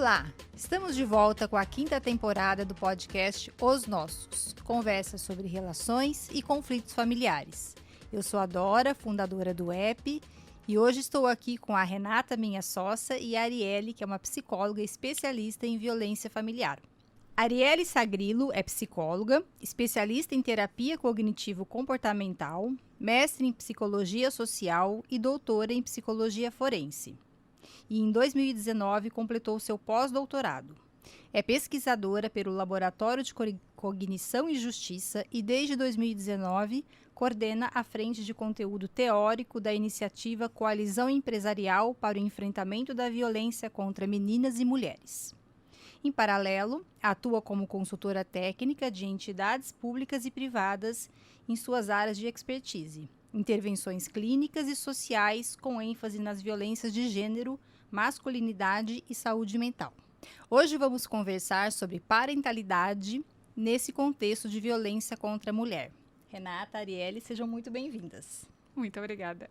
Olá, estamos de volta com a 5ª temporada do podcast Os Nossos, conversa sobre relações e conflitos familiares. Eu sou a Dora, fundadora do app, e hoje estou aqui com a Renata, minha sócia, e a Arielle, que é uma psicóloga especialista em violência familiar. Arielle Sagrilo é psicóloga, especialista em terapia cognitivo-comportamental, mestre em psicologia social e doutora em psicologia forense. E em 2019 completou seu pós-doutorado. É pesquisadora pelo Laboratório de Cognição e Justiça e desde 2019 coordena a frente de conteúdo teórico da iniciativa Coalizão Empresarial para o Enfrentamento da Violência contra Meninas e Mulheres. Em paralelo, atua como consultora técnica de entidades públicas e privadas em suas áreas de expertise, intervenções clínicas e sociais com ênfase nas violências de gênero, masculinidade e saúde mental. Hoje vamos conversar sobre parentalidade nesse contexto de violência contra a mulher. Renata, Arielle, sejam muito bem-vindas. Muito obrigada.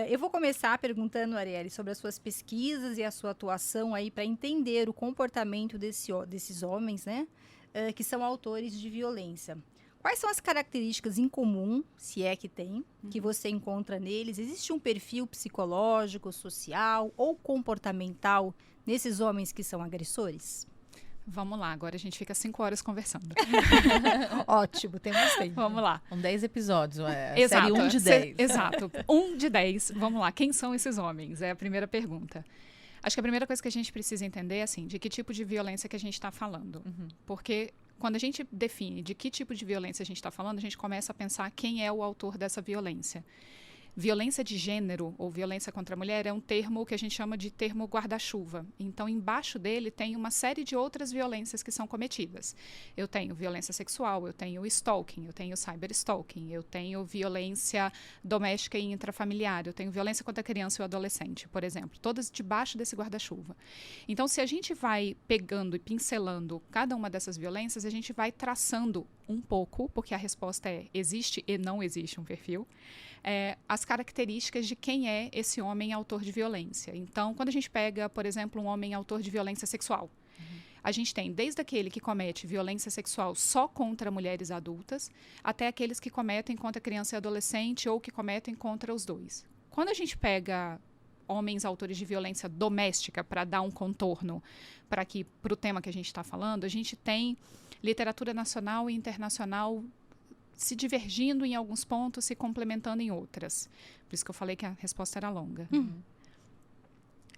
Eu vou começar perguntando, Arielle, sobre as suas pesquisas e a sua atuação aí para entender o comportamento desses homens, né, que são autores de violência. Quais são as características em comum, se é que tem, que você encontra neles? Existe um perfil psicológico, social ou comportamental nesses homens que são agressores? Vamos lá, agora a gente fica 5 horas conversando. Ótimo, temos tempo. Vamos lá. São 10 episódios, Exato, série 1 de 10. Exato, 1 de 10. Vamos lá, quem são esses homens? É a primeira pergunta. Acho que a primeira coisa que a gente precisa entender é assim, de que tipo de violência que a gente está falando. Porque quando a gente define de que tipo de violência a gente está falando, a gente começa a pensar quem é o autor dessa violência. Violência de gênero ou violência contra a mulher é um termo que a gente chama de termo guarda-chuva. Então, embaixo dele tem uma série de outras violências que são cometidas. Eu tenho violência sexual, eu tenho stalking, eu tenho cyberstalking, eu tenho violência doméstica e intrafamiliar, eu tenho violência contra a criança e o adolescente, por exemplo. Todas debaixo desse guarda-chuva. Então, se a gente vai pegando e pincelando cada uma dessas violências, a gente vai traçando um pouco, porque a resposta é existe e não existe um perfil, as características de quem é esse homem autor de violência. Então, quando a gente pega, por exemplo, um homem autor de violência sexual, a gente tem desde aquele que comete violência sexual só contra mulheres adultas, até aqueles que cometem contra criança e adolescente ou que cometem contra os dois. Quando a gente pega homens autores de violência doméstica, para dar um contorno para o tema que a gente está falando, a gente tem literatura nacional e internacional se divergindo em alguns pontos, se complementando em outras. Por isso que eu falei que a resposta era longa.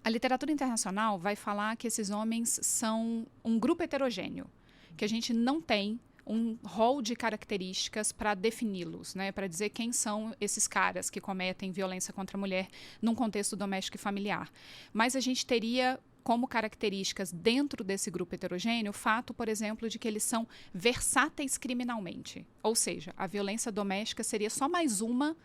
A literatura internacional vai falar que esses homens são um grupo heterogêneo, que a gente não tem um rol de características para defini-los, né, para dizer quem são esses caras que cometem violência contra a mulher num contexto doméstico e familiar. Mas a gente teria como características dentro desse grupo heterogêneo o fato, por exemplo, de que eles são versáteis criminalmente. Ou seja, a violência doméstica seria só mais uma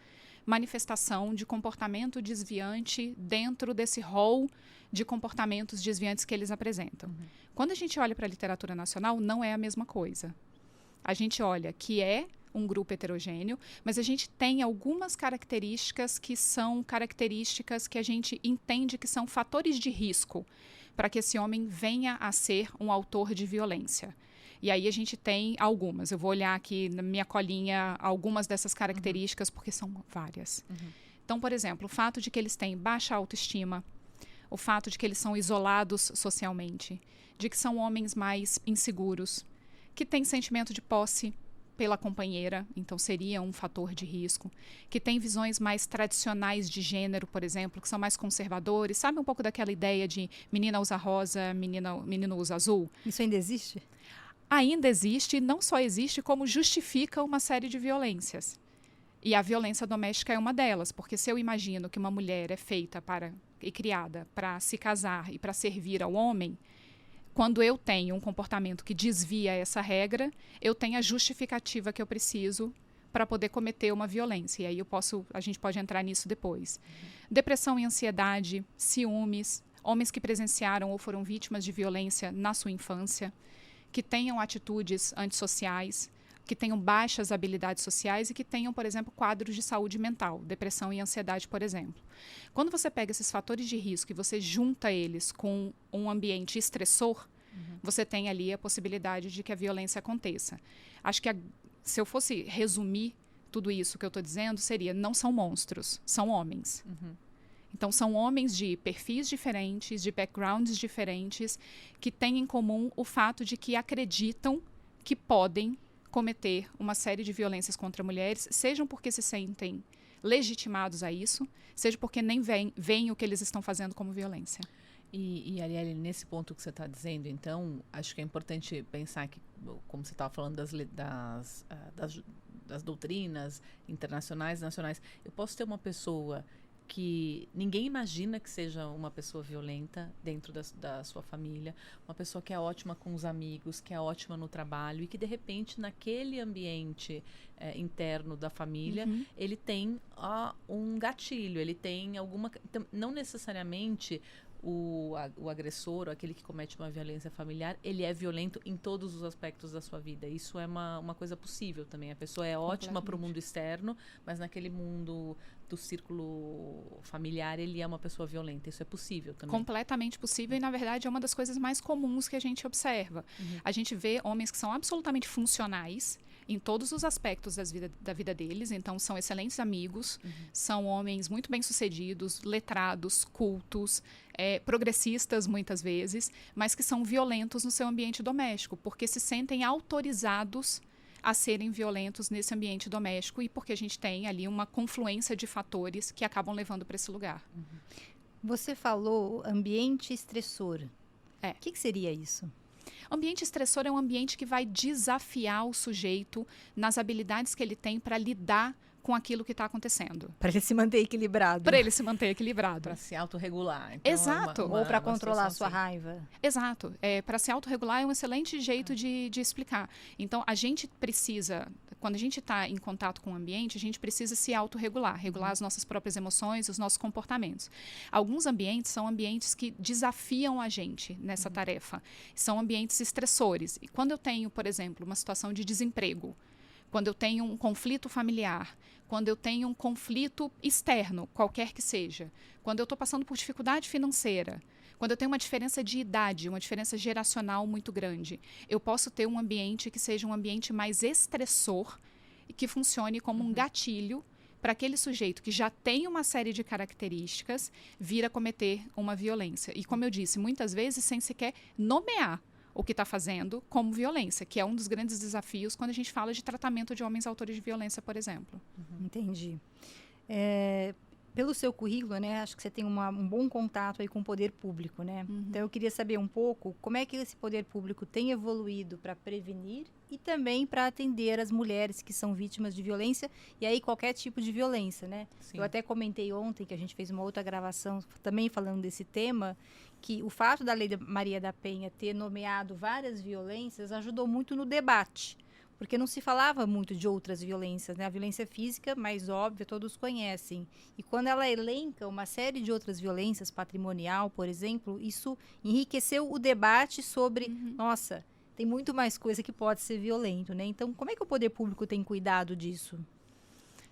manifestação de comportamento desviante dentro desse rol de comportamentos desviantes que eles apresentam. Quando a gente olha para a literatura nacional, não é a mesma coisa. A gente olha que é um grupo heterogêneo, mas a gente tem algumas características que são características que a gente entende que são fatores de risco para que esse homem venha a ser um autor de violência. E aí a gente tem algumas. Eu vou olhar aqui na minha colinha algumas dessas características, porque são várias. Então, por exemplo, o fato de que eles têm baixa autoestima, o fato de que eles são isolados socialmente, de que são homens mais inseguros, que têm sentimento de posse pela companheira, então seria um fator de risco, que tem visões mais tradicionais de gênero, por exemplo, que são mais conservadores, sabe um pouco daquela ideia de menina usa rosa, menino usa azul? Isso ainda existe? Ainda existe, não só existe, como justifica uma série de violências. E a violência doméstica é uma delas, porque se eu imagino que uma mulher é feita e criada para se casar e para servir ao homem, quando eu tenho um comportamento que desvia essa regra, eu tenho a justificativa que eu preciso para poder cometer uma violência. E aí a gente pode entrar nisso depois. Depressão e ansiedade, ciúmes, homens que presenciaram ou foram vítimas de violência na sua infância, que tenham atitudes antissociais, que tenham baixas habilidades sociais e que tenham, por exemplo, quadros de saúde mental, depressão e ansiedade, por exemplo. Quando você pega esses fatores de risco e você junta eles com um ambiente estressor, você tem ali a possibilidade de que a violência aconteça. Acho que se eu fosse resumir tudo isso que eu estou dizendo, seria: não são monstros, são homens. Então, são homens de perfis diferentes, de backgrounds diferentes, que têm em comum o fato de que acreditam que podem cometer uma série de violências contra mulheres, sejam porque se sentem legitimados a isso, seja porque nem veem o que eles estão fazendo como violência. E Arielle, nesse ponto que você está dizendo, então, acho que é importante pensar que, como você estava falando das doutrinas internacionais, nacionais, eu posso ter uma pessoa que ninguém imagina que seja uma pessoa violenta dentro da sua família, uma pessoa que é ótima com os amigos, que é ótima no trabalho e que, de repente, naquele ambiente interno da família, ele tem um gatilho, ele tem alguma... Então, não necessariamente o agressor, ou aquele que comete uma violência familiar, ele é violento em todos os aspectos da sua vida. Isso é uma coisa possível também. A pessoa é ótima para o mundo externo, mas naquele mundo do círculo familiar, ele é uma pessoa violenta. Isso é possível também. Completamente possível e, na verdade, é uma das coisas mais comuns que a gente observa. A gente vê homens que são absolutamente funcionais em todos os aspectos da vida deles. Então, são excelentes amigos, são homens muito bem-sucedidos, letrados, cultos, progressistas muitas vezes, mas que são violentos no seu ambiente doméstico, porque se sentem autorizados a serem violentos nesse ambiente doméstico e porque a gente tem ali uma confluência de fatores que acabam levando para esse lugar. Você falou ambiente estressor. O que seria isso? Ambiente estressor é um ambiente que vai desafiar o sujeito nas habilidades que ele tem para lidar com aquilo que está acontecendo. Para ele se manter equilibrado. Para ele se manter equilibrado. Para se autorregular. Então, Exato. Ou para controlar a sua raiva. Exato. Para se autorregular é um excelente jeito de explicar. Então, a gente precisa, quando a gente está em contato com o ambiente, a gente precisa se autorregular, regular as nossas próprias emoções, os nossos comportamentos. Alguns ambientes são ambientes que desafiam a gente nessa tarefa. São ambientes estressores. E quando eu tenho, por exemplo, uma situação de desemprego, quando eu tenho um conflito familiar, quando eu tenho um conflito externo, qualquer que seja, quando eu estou passando por dificuldade financeira, quando eu tenho uma diferença de idade, uma diferença geracional muito grande, eu posso ter um ambiente que seja um ambiente mais estressor e que funcione como um gatilho para aquele sujeito que já tem uma série de características vir a cometer uma violência. E, como eu disse, muitas vezes sem sequer nomear o que está fazendo como violência, que é um dos grandes desafios quando a gente fala de tratamento de homens autores de violência, por exemplo. Entendi. Pelo seu currículo, né, acho que você tem um bom contato aí com o poder público, né? Então, eu queria saber um pouco como é que esse poder público tem evoluído para prevenir e também para atender as mulheres que são vítimas de violência, e aí qualquer tipo de violência, né? Sim. Eu até comentei ontem que a gente fez uma outra gravação também falando desse tema, que o fato da Lei Maria da Penha ter nomeado várias violências ajudou muito no debate, porque não se falava muito de outras violências, né? A violência física, mais óbvia, todos conhecem. E quando ela elenca uma série de outras violências, patrimonial, por exemplo, isso enriqueceu o debate sobre, nossa, tem muito mais coisa que pode ser violento, né? Então, como é que o poder público tem cuidado disso?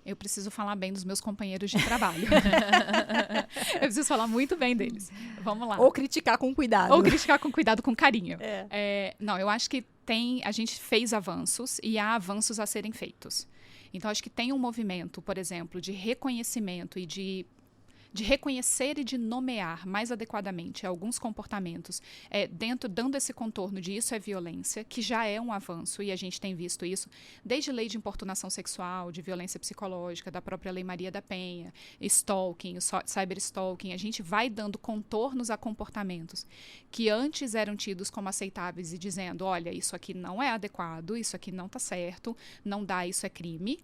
Eu preciso falar bem dos meus companheiros de trabalho. Eu preciso falar muito bem deles. Vamos lá. Ou criticar com cuidado. Ou criticar com cuidado, com carinho. Não, eu acho que a gente fez avanços e há avanços a serem feitos. Então, acho que tem um movimento, por exemplo, de reconhecimento e de reconhecer e de nomear mais adequadamente alguns comportamentos, dando esse contorno de isso é violência, que já é um avanço, e a gente tem visto isso desde lei de importunação sexual, de violência psicológica, da própria Lei Maria da Penha, stalking, cyberstalking. A gente vai dando contornos a comportamentos que antes eram tidos como aceitáveis e dizendo, olha, isso aqui não é adequado, isso aqui não está certo, não dá, isso é crime.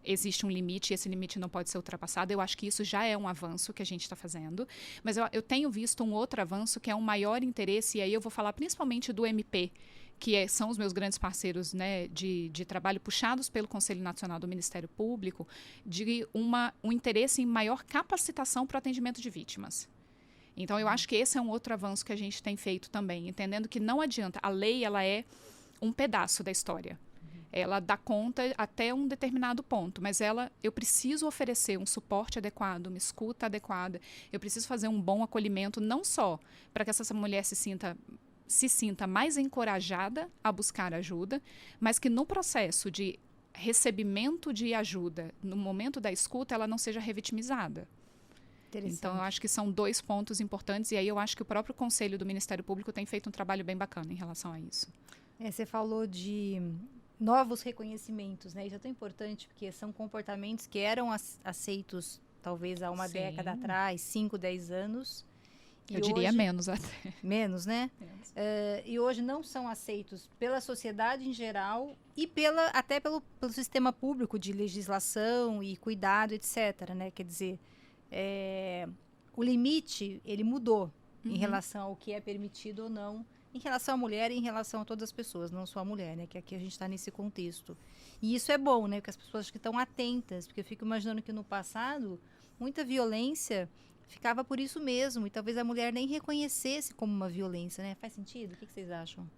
Existe um limite e esse limite não pode ser ultrapassado. Eu acho que isso já é um avanço que a gente está fazendo. Mas eu tenho visto um outro avanço que é um maior interesse, e aí eu vou falar principalmente do MP, que são os meus grandes parceiros, né, de trabalho, puxados pelo Conselho Nacional do Ministério Público, de um interesse em maior capacitação para o atendimento de vítimas. Então, eu acho que esse é um outro avanço que a gente tem feito também, entendendo que não adianta. A lei, ela é um pedaço da história. ela dá conta até um determinado ponto, mas eu preciso oferecer um suporte adequado, uma escuta adequada, eu preciso fazer um bom acolhimento, não só para que essa mulher se sinta mais encorajada a buscar ajuda, mas que no processo de recebimento de ajuda, no momento da escuta, ela não seja revitimizada. Então, eu acho que são 2 pontos importantes, e aí eu acho que o próprio Conselho do Ministério Público tem feito um trabalho bem bacana em relação a isso. Você falou de novos reconhecimentos, né? Isso é tão importante, porque são comportamentos que eram aceitos talvez há uma década atrás, 5, 10 anos. Eu diria menos até. Menos, né? Menos. E hoje não são aceitos pela sociedade em geral e até pelo sistema público de legislação e cuidado, etc., né? Quer dizer, o limite, ele mudou em relação ao que é permitido ou não, em relação à mulher e em relação a todas as pessoas, não só a mulher, né? Que aqui a gente está nesse contexto. E isso é bom, né? Porque as pessoas que estão atentas, porque eu fico imaginando que no passado, muita violência ficava por isso mesmo, e talvez a mulher nem reconhecesse como uma violência, né? Faz sentido? O que vocês acham?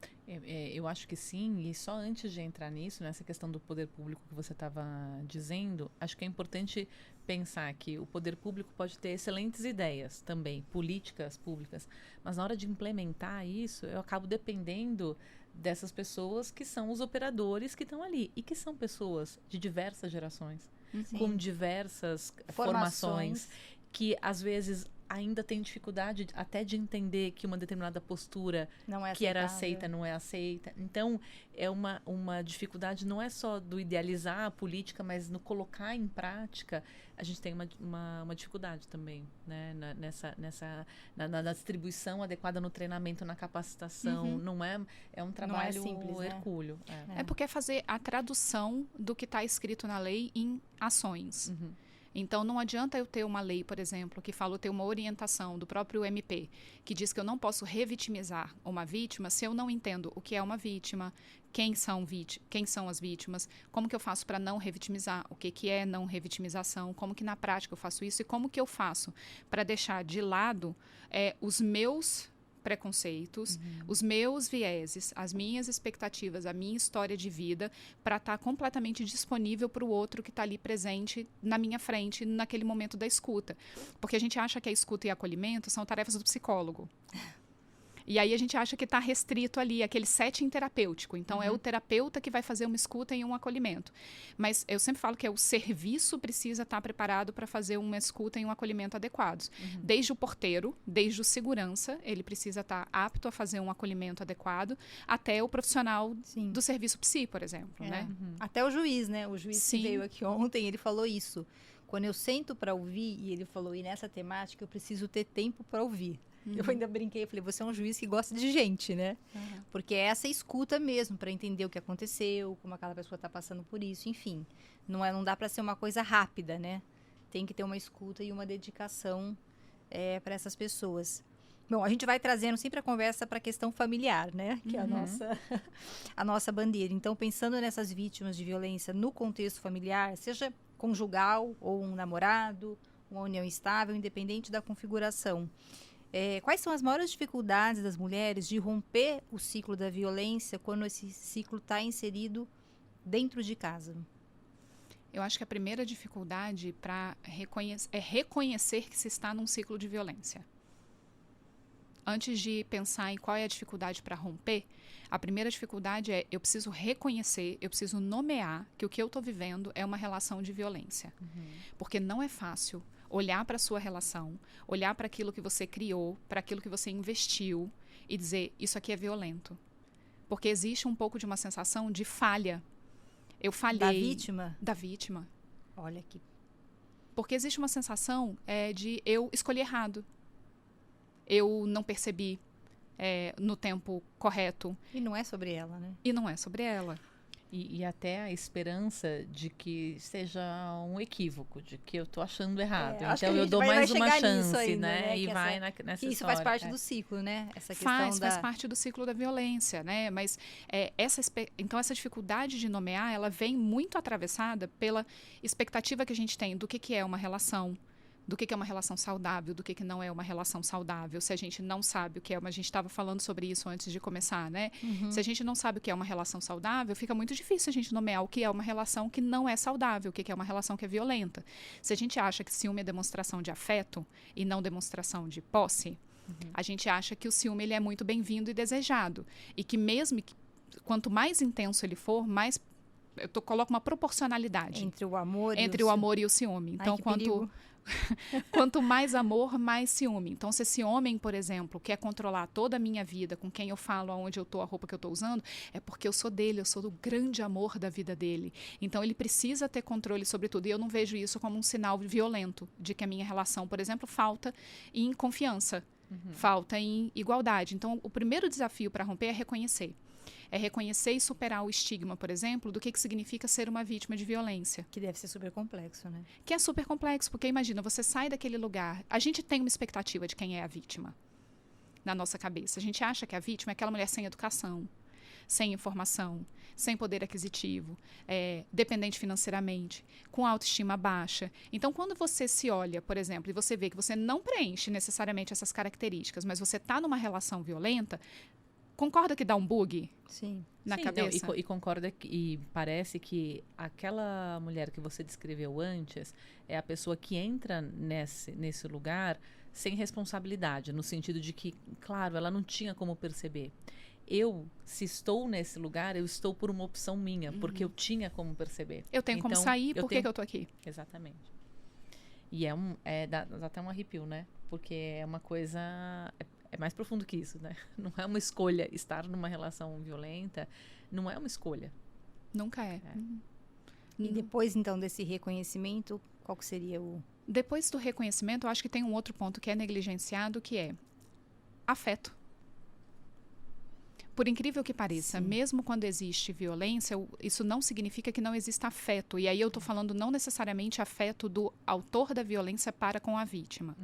Eu acho que sim, e só antes de entrar nisso, nessa questão do poder público que você estava dizendo, acho que é importante pensar que o poder público pode ter excelentes ideias também, políticas públicas, mas na hora de implementar isso, eu acabo dependendo dessas pessoas que são os operadores que estão ali, e que são pessoas de diversas gerações, com diversas formações, que às vezes ainda tem dificuldade até de entender que uma determinada postura que era aceita não é aceita. Então, é uma dificuldade, não é só do idealizar a política, mas no colocar em prática, a gente tem uma dificuldade também, né? Na distribuição adequada, no treinamento, na capacitação. Não é um trabalho simples, hercúleo. É porque é fazer a tradução do que está escrito na lei em ações. Então, não adianta eu ter uma lei, por exemplo, que fala, eu ter uma orientação do próprio MP, que diz que eu não posso revitimizar uma vítima se eu não entendo o que é uma vítima, quem são as vítimas, como que eu faço para não revitimizar, o que é não revitimização, como que na prática eu faço isso e como que eu faço para deixar de lado os meus preconceitos, os meus vieses, as minhas expectativas, a minha história de vida, para estar completamente disponível para o outro que está ali presente na minha frente, naquele momento da escuta. Porque a gente acha que a escuta e acolhimento são tarefas do psicólogo. E aí a gente acha que está restrito ali, aquele setting terapêutico. Então, é o terapeuta que vai fazer uma escuta e um acolhimento. Mas eu sempre falo que o serviço precisa estar preparado para fazer uma escuta e um acolhimento adequados. Desde o porteiro, desde o segurança, ele precisa estar apto a fazer um acolhimento adequado, até o profissional do serviço psi, por exemplo. Né? Até o juiz, né? O juiz que veio aqui ontem, ele falou isso. Quando eu sento para ouvir, e ele falou, e nessa temática eu preciso ter tempo para ouvir. Eu ainda brinquei, falei, você é um juiz que gosta de gente, né? Porque é essa escuta mesmo, para entender o que aconteceu, como aquela pessoa está passando por isso, enfim. Não dá para ser uma coisa rápida, né? Tem que ter uma escuta e uma dedicação para essas pessoas. Bom, a gente vai trazendo sempre a conversa para a questão familiar, né? Que é a nossa bandeira. Então, pensando nessas vítimas de violência no contexto familiar, seja conjugal ou um namorado, uma união estável, independente da configuração. Quais são as maiores dificuldades das mulheres de romper o ciclo da violência quando esse ciclo está inserido dentro de casa? Eu acho que a primeira dificuldade é reconhecer que se está num ciclo de violência. Antes de pensar em qual é a dificuldade para romper, a primeira dificuldade é eu preciso reconhecer, eu preciso nomear que o que eu estou vivendo é uma relação de violência. Porque não é fácil olhar para a sua relação, olhar para aquilo que você criou, para aquilo que você investiu e dizer, isso aqui é violento. Porque existe um pouco de uma sensação de falha. Eu falhei. Da vítima? Da vítima. Olha aqui. Porque existe uma sensação de eu escolhi errado. Eu não percebi no tempo correto. E não é sobre ela, né? E não é sobre ela. E até a esperança de que seja um equívoco, de que eu estou achando errado. Então eu dou mais uma chance, ainda, né? E vai nessa história. Isso faz parte do ciclo, né? Essa questão faz parte do ciclo da violência, né? Mas então essa dificuldade de nomear, ela vem muito atravessada pela expectativa que a gente tem do que é uma relação, do que é uma relação saudável, do que não é uma relação saudável, se a gente não sabe o que é, mas a gente estava falando sobre isso antes de começar, né? Se a gente não sabe o que é uma relação saudável, fica muito difícil a gente nomear o que é uma relação que não é saudável, o que é uma relação que é violenta. Se a gente acha que ciúme é demonstração de afeto e não demonstração de posse, a gente acha que o ciúme ele é muito bem-vindo e desejado. E que mesmo quanto mais intenso ele for, mais coloco uma proporcionalidade entre o amor e o ciúme. Então, perigo. quanto mais amor, mais ciúme. Então, se esse homem, por exemplo, quer controlar toda a minha vida, com quem eu falo, aonde eu estou, a roupa que eu estou usando, é porque eu sou dele, eu sou do grande amor da vida dele. Então, ele precisa ter controle sobre tudo. E eu não vejo isso como um sinal violento de que a minha relação, por exemplo, falta em confiança, falta em igualdade. Então, o primeiro desafio para romper é reconhecer. É reconhecer e superar o estigma, por exemplo, do que significa ser uma vítima de violência. Que deve ser super complexo, né? Que é super complexo, porque imagina, você sai daquele lugar, a gente tem uma expectativa de quem é a vítima na nossa cabeça. A gente acha que a vítima é aquela mulher sem educação, sem informação, sem poder aquisitivo, dependente financeiramente, com autoestima baixa. Então, quando você se olha, por exemplo, e você vê que você não preenche necessariamente essas características, mas você está numa relação violenta, concorda que dá um bug? Sim. Na cabeça? Não, e concorda e parece que aquela mulher que você descreveu antes é a pessoa que entra nesse lugar sem responsabilidade, no sentido de que, claro, ela não tinha como perceber. Se estou nesse lugar, eu estou por uma opção minha, porque eu tinha como perceber. Eu tenho como sair, por que eu estou aqui? Exatamente. E dá até um arrepio, né? Porque é uma coisa... É mais profundo que isso, né? Não é uma escolha. Estar numa relação violenta não é uma escolha. Nunca é. E depois, então, desse reconhecimento, qual que seria o... Depois do reconhecimento, eu acho que tem um outro ponto que é negligenciado, que é afeto. Por incrível que pareça, mesmo quando existe violência, isso não significa que não exista afeto. E aí eu estou falando não necessariamente afeto do autor da violência para com a vítima.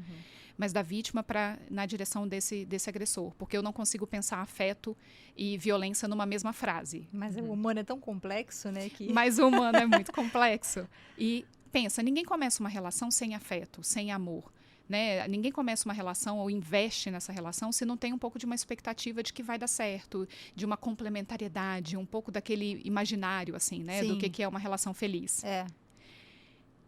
Mas da vítima na direção desse agressor. Porque eu não consigo pensar afeto e violência numa mesma frase. Mas o humano é tão complexo, né? Mas o humano é muito complexo. E pensa, ninguém começa uma relação sem afeto, sem amor. Né? Ninguém começa uma relação ou investe nessa relação se não tem um pouco de uma expectativa de que vai dar certo, de uma complementariedade, um pouco daquele imaginário, assim, né? Do que é uma relação feliz.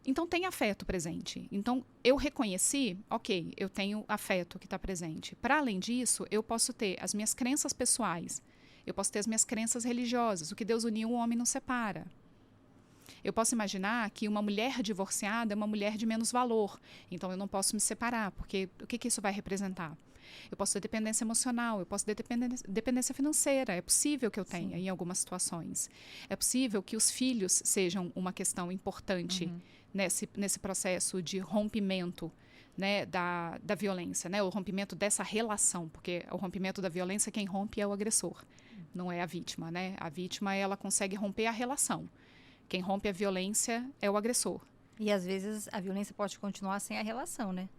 Então, tem afeto presente. Então, eu reconheci, ok, eu tenho afeto que está presente. Para além disso, eu posso ter as minhas crenças pessoais. Eu posso ter as minhas crenças religiosas. O que Deus uniu, o homem não separa. Eu posso imaginar que uma mulher divorciada é uma mulher de menos valor. Então, eu não posso me separar, porque o que isso vai representar? Eu posso ter dependência emocional, eu posso ter dependência financeira. É possível que eu tenha em algumas situações. É possível que os filhos sejam uma questão importante nesse processo de rompimento, né, da violência, né, o rompimento dessa relação, porque o rompimento da violência, quem rompe é o agressor, não é a vítima. Né? A vítima, ela consegue romper a relação. Quem rompe a violência é o agressor. E às vezes a violência pode continuar sem a relação, né?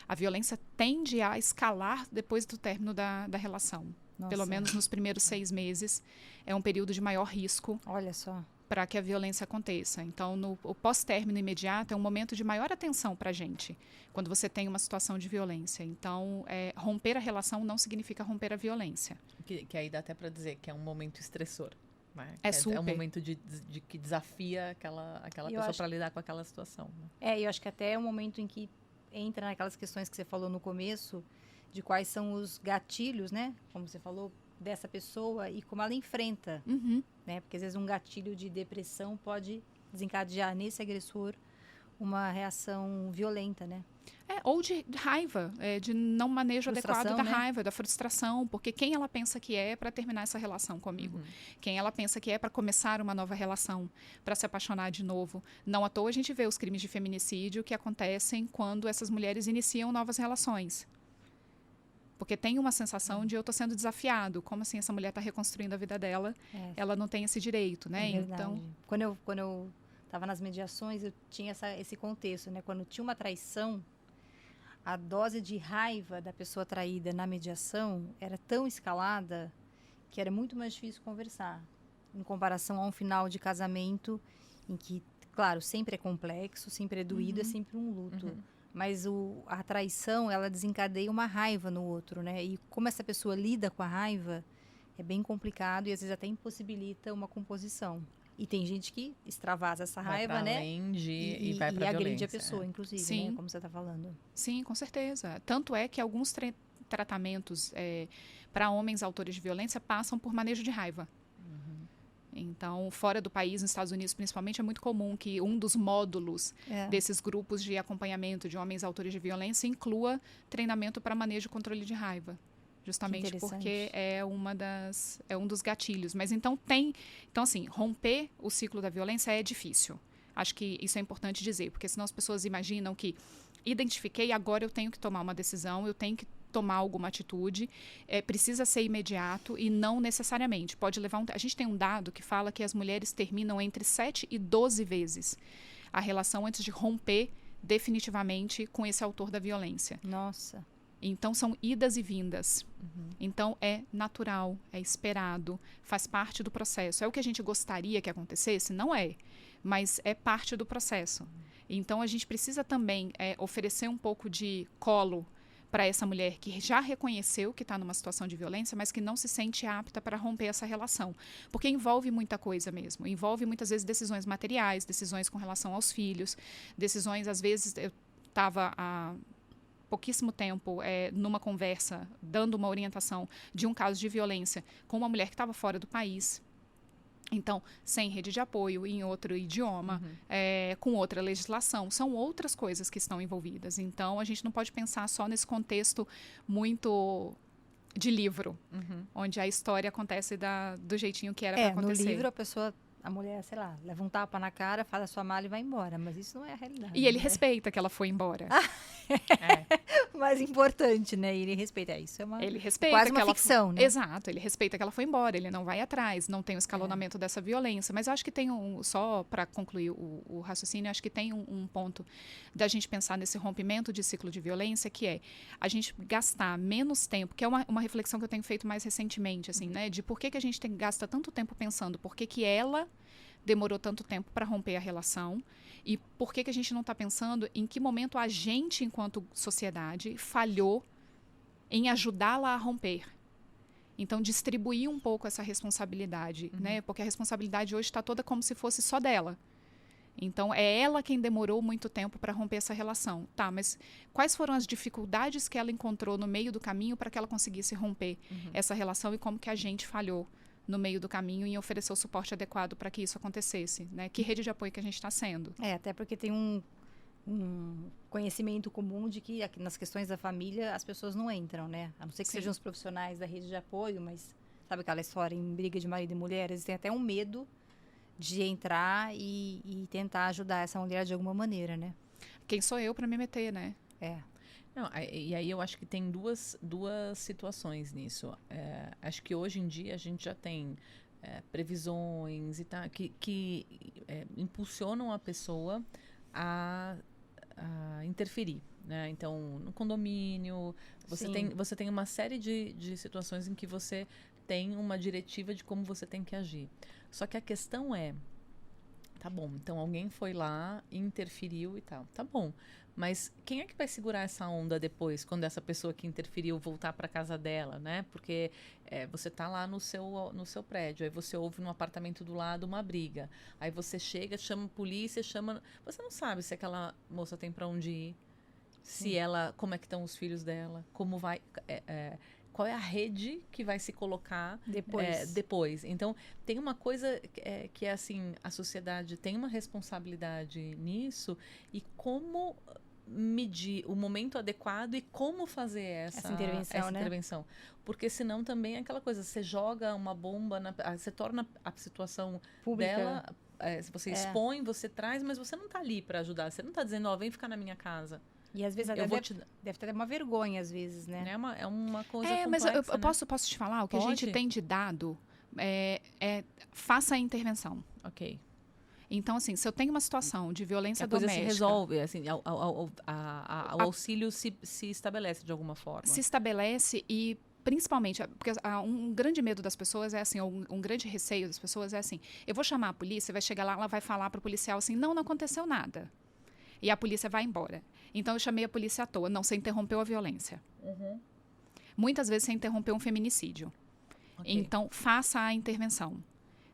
A violência tende a escalar depois do término da relação. Nossa. Pelo menos nos primeiros 6 meses é um período de maior risco. Olha só. Para que a violência aconteça. Então, o pós-término imediato é um momento de maior atenção para a gente, quando você tem uma situação de violência. Então, romper a relação não significa romper a violência. Que aí dá até para dizer que é um momento estressor. Né? Super. É um momento de que desafia aquela pessoa para lidar com aquela situação. Né? Eu acho que até é um momento em que entra naquelas questões que você falou no começo, de quais são os gatilhos, né? Como você falou, dessa pessoa e como ela enfrenta. Né? Porque às vezes um gatilho de depressão pode desencadear nesse agressor uma reação violenta, né? Ou de raiva, de não manejo adequado da raiva, da frustração, porque quem ela pensa que é para terminar essa relação comigo? Quem ela pensa que é para começar uma nova relação, para se apaixonar de novo? Não à toa a gente vê os crimes de feminicídio que acontecem quando essas mulheres iniciam novas relações. Porque tem uma sensação de eu estou sendo desafiado. Como assim essa mulher está reconstruindo a vida dela? Ela não tem esse direito, né? Então, quando eu estava nas mediações, eu tinha esse contexto, né? Quando tinha uma traição, a dose de raiva da pessoa traída na mediação era tão escalada que era muito mais difícil conversar, em comparação a um final de casamento em que, claro, sempre é complexo, sempre é doído, é sempre um luto. mas a traição, ela desencadeia uma raiva no outro, né? E como essa pessoa lida com a raiva, é bem complicado e às vezes até impossibilita uma composição. E tem gente que extravasa essa raiva, né? Além e vai pra e agride violência, a pessoa, inclusive, Sim. né? Como você está falando. Sim, com certeza. Tanto é que alguns tratamentos para homens autores de violência passam por manejo de raiva. Então, fora do país, nos Estados Unidos principalmente, é muito comum que um dos módulos desses grupos de acompanhamento de homens autores de violência inclua treinamento para manejo e controle de raiva. Justamente porque é um dos gatilhos. Mas então assim, romper o ciclo da violência é difícil. Acho que isso é importante dizer, porque senão as pessoas imaginam que identifiquei, agora eu tenho que tomar uma decisão, eu tenho que tomar alguma atitude, precisa ser imediato e não necessariamente. Pode levar a gente tem um dado que fala que as mulheres terminam entre 7 e 12 vezes a relação antes de romper definitivamente com esse autor da violência. Nossa. Então, são idas e vindas. Então, é natural, é esperado, faz parte do processo. É o que a gente gostaria que acontecesse? Não é, mas é parte do processo. Então, a gente precisa também oferecer um pouco de colo para essa mulher que já reconheceu que está numa situação de violência, mas que não se sente apta para romper essa relação. Porque envolve muita coisa mesmo. Envolve, muitas vezes, decisões materiais, decisões com relação aos filhos, decisões, às vezes, eu estava pouquíssimo tempo numa conversa, dando uma orientação de um caso de violência com uma mulher que estava fora do país. Então, sem rede de apoio, em outro idioma, com outra legislação. São outras coisas que estão envolvidas. Então, a gente não pode pensar só nesse contexto muito de livro, onde a história acontece do jeitinho que era para acontecer. No livro, a mulher, sei lá, leva um tapa na cara, faz a sua mala e vai embora. Mas isso não é a realidade. E ele respeita que ela foi embora. O mais importante, né? Ele respeita. Isso é ele respeita quase que uma ela ficção, né? Exato. Ele respeita que ela foi embora. Ele não vai atrás. Não tem o escalonamento dessa violência. Mas eu acho que tem só para concluir o raciocínio, acho que tem um ponto da gente pensar nesse rompimento de ciclo de violência, que é a gente gastar menos tempo, que é uma reflexão que eu tenho feito mais recentemente, assim, né? De por que a gente gasta tanto tempo pensando por que ela demorou tanto tempo para romper a relação e por que a gente não está pensando em que momento a gente, enquanto sociedade, falhou em ajudá-la a romper. Então, distribuir um pouco essa responsabilidade, né? Porque a responsabilidade hoje está toda como se fosse só dela. Então, é ela quem demorou muito tempo para romper essa relação. Tá, mas quais foram as dificuldades que ela encontrou no meio do caminho para que ela conseguisse romper essa relação e como que a gente falhou no meio do caminho em oferecer o suporte adequado para que isso acontecesse, né? Que rede de apoio que a gente está sendo. Até porque tem um conhecimento comum de que aqui nas questões da família as pessoas não entram, né? A não ser que sejam os profissionais da rede de apoio, mas sabe aquela história em briga de marido e mulher? Eles têm até um medo de entrar e tentar ajudar essa mulher de alguma maneira, né? Quem sou eu para me meter, né? Não, e aí eu acho que tem duas situações nisso. Acho que hoje em dia a gente já tem previsões e tal, que impulsionam a pessoa a interferir, né? Então, no condomínio, você tem uma série de situações em que você tem uma diretiva de como você tem que agir. Só que a questão tá bom, então alguém foi lá, interferiu e tal. Tá bom, mas quem é que vai segurar essa onda depois, quando essa pessoa que interferiu voltar para casa dela, né? Porque você tá lá no seu prédio, aí você ouve no apartamento do lado uma briga. Aí você chega, chama a polícia, Você não sabe se aquela moça tem para onde ir, como é que estão os filhos dela, como vai... qual é a rede que vai se colocar depois. Então, tem uma coisa que é assim, a sociedade tem uma responsabilidade nisso e como medir o momento adequado e como fazer essa intervenção. Porque senão também é aquela coisa, você joga uma bomba, você torna a situação pública dela, você expõe, você traz, mas você não está ali para ajudar, você não está dizendo, vem ficar na minha casa. E às vezes deve ter uma vergonha, às vezes, né? É uma coisa complexa, mas eu né? posso te falar? O que a gente tem de dado faça a intervenção. Ok. Então, assim, se eu tenho uma situação de violência doméstica... A coisa se resolve, assim, o auxílio se estabelece de alguma forma. Se estabelece e... Principalmente, porque um grande medo das pessoas é assim, um grande receio das pessoas é assim, eu vou chamar a polícia, vai chegar lá, ela vai falar para o policial assim, não aconteceu nada. e a polícia vai embora. Então, eu chamei a polícia à toa. Não, você interrompeu a violência. Muitas vezes, você interrompeu um feminicídio. Ok. Então, faça a intervenção.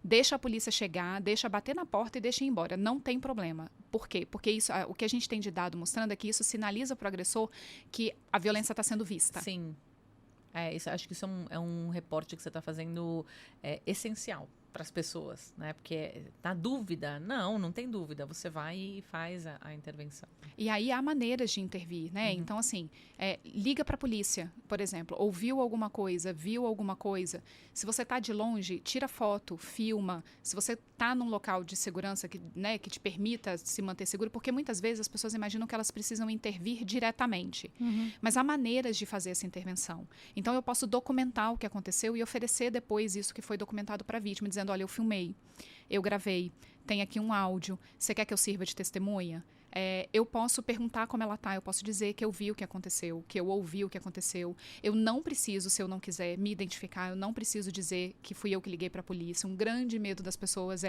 Deixa a polícia chegar, deixa bater na porta e deixa ir embora. Não tem problema. Por quê? Porque isso, o que a gente tem de dado mostrando é que isso sinaliza para o agressor que a violência está sendo vista. Sim. Acho que isso é um reporte que você está fazendo essencial para as pessoas, né? Porque na dúvida, não tem dúvida. Você vai e faz a intervenção. E aí há maneiras de intervir, né? Então, assim, liga para a polícia, por exemplo. Ouviu alguma coisa, viu alguma coisa. Se você está de longe, tira foto, filma. Se você está num local de segurança que te permita se manter seguro, porque muitas vezes as pessoas imaginam que elas precisam intervir diretamente. Mas há maneiras de fazer essa intervenção. Então, eu posso documentar o que aconteceu e oferecer depois isso que foi documentado para a vítima, dizendo, olha, eu filmei, eu gravei, tem aqui um áudio, você quer que eu sirva de testemunha? Eu posso perguntar como ela tá, eu posso dizer que eu vi o que aconteceu, que eu ouvi o que aconteceu. Eu não preciso, se eu não quiser me identificar, eu não preciso dizer que fui eu que liguei para a polícia. Um grande medo das pessoas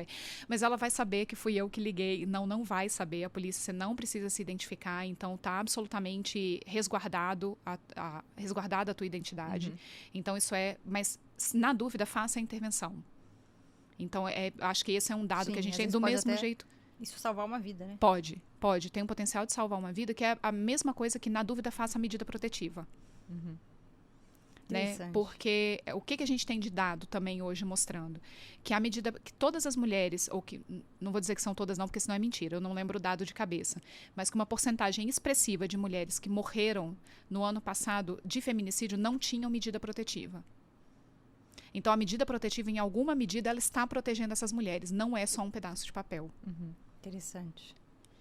mas ela vai saber que fui eu que liguei. Não vai saber. A polícia, você não precisa se identificar, então tá absolutamente resguardada a tua identidade. Então isso mas na dúvida, faça a intervenção. Então, acho que esse é um dado que a gente tem do mesmo jeito. Isso salvar uma vida, né? Pode. Tem um potencial de salvar uma vida, que é a mesma coisa que, na dúvida, faça a medida protetiva. Né? Porque o que a gente tem de dado também hoje mostrando? Que a medida que todas as mulheres, ou que não vou dizer que são todas não, porque senão é mentira, eu não lembro o dado de cabeça, mas que uma porcentagem expressiva de mulheres que morreram no ano passado de feminicídio não tinham medida protetiva. Então, a medida protetiva, em alguma medida, ela está protegendo essas mulheres. Não é só um pedaço de papel. Interessante.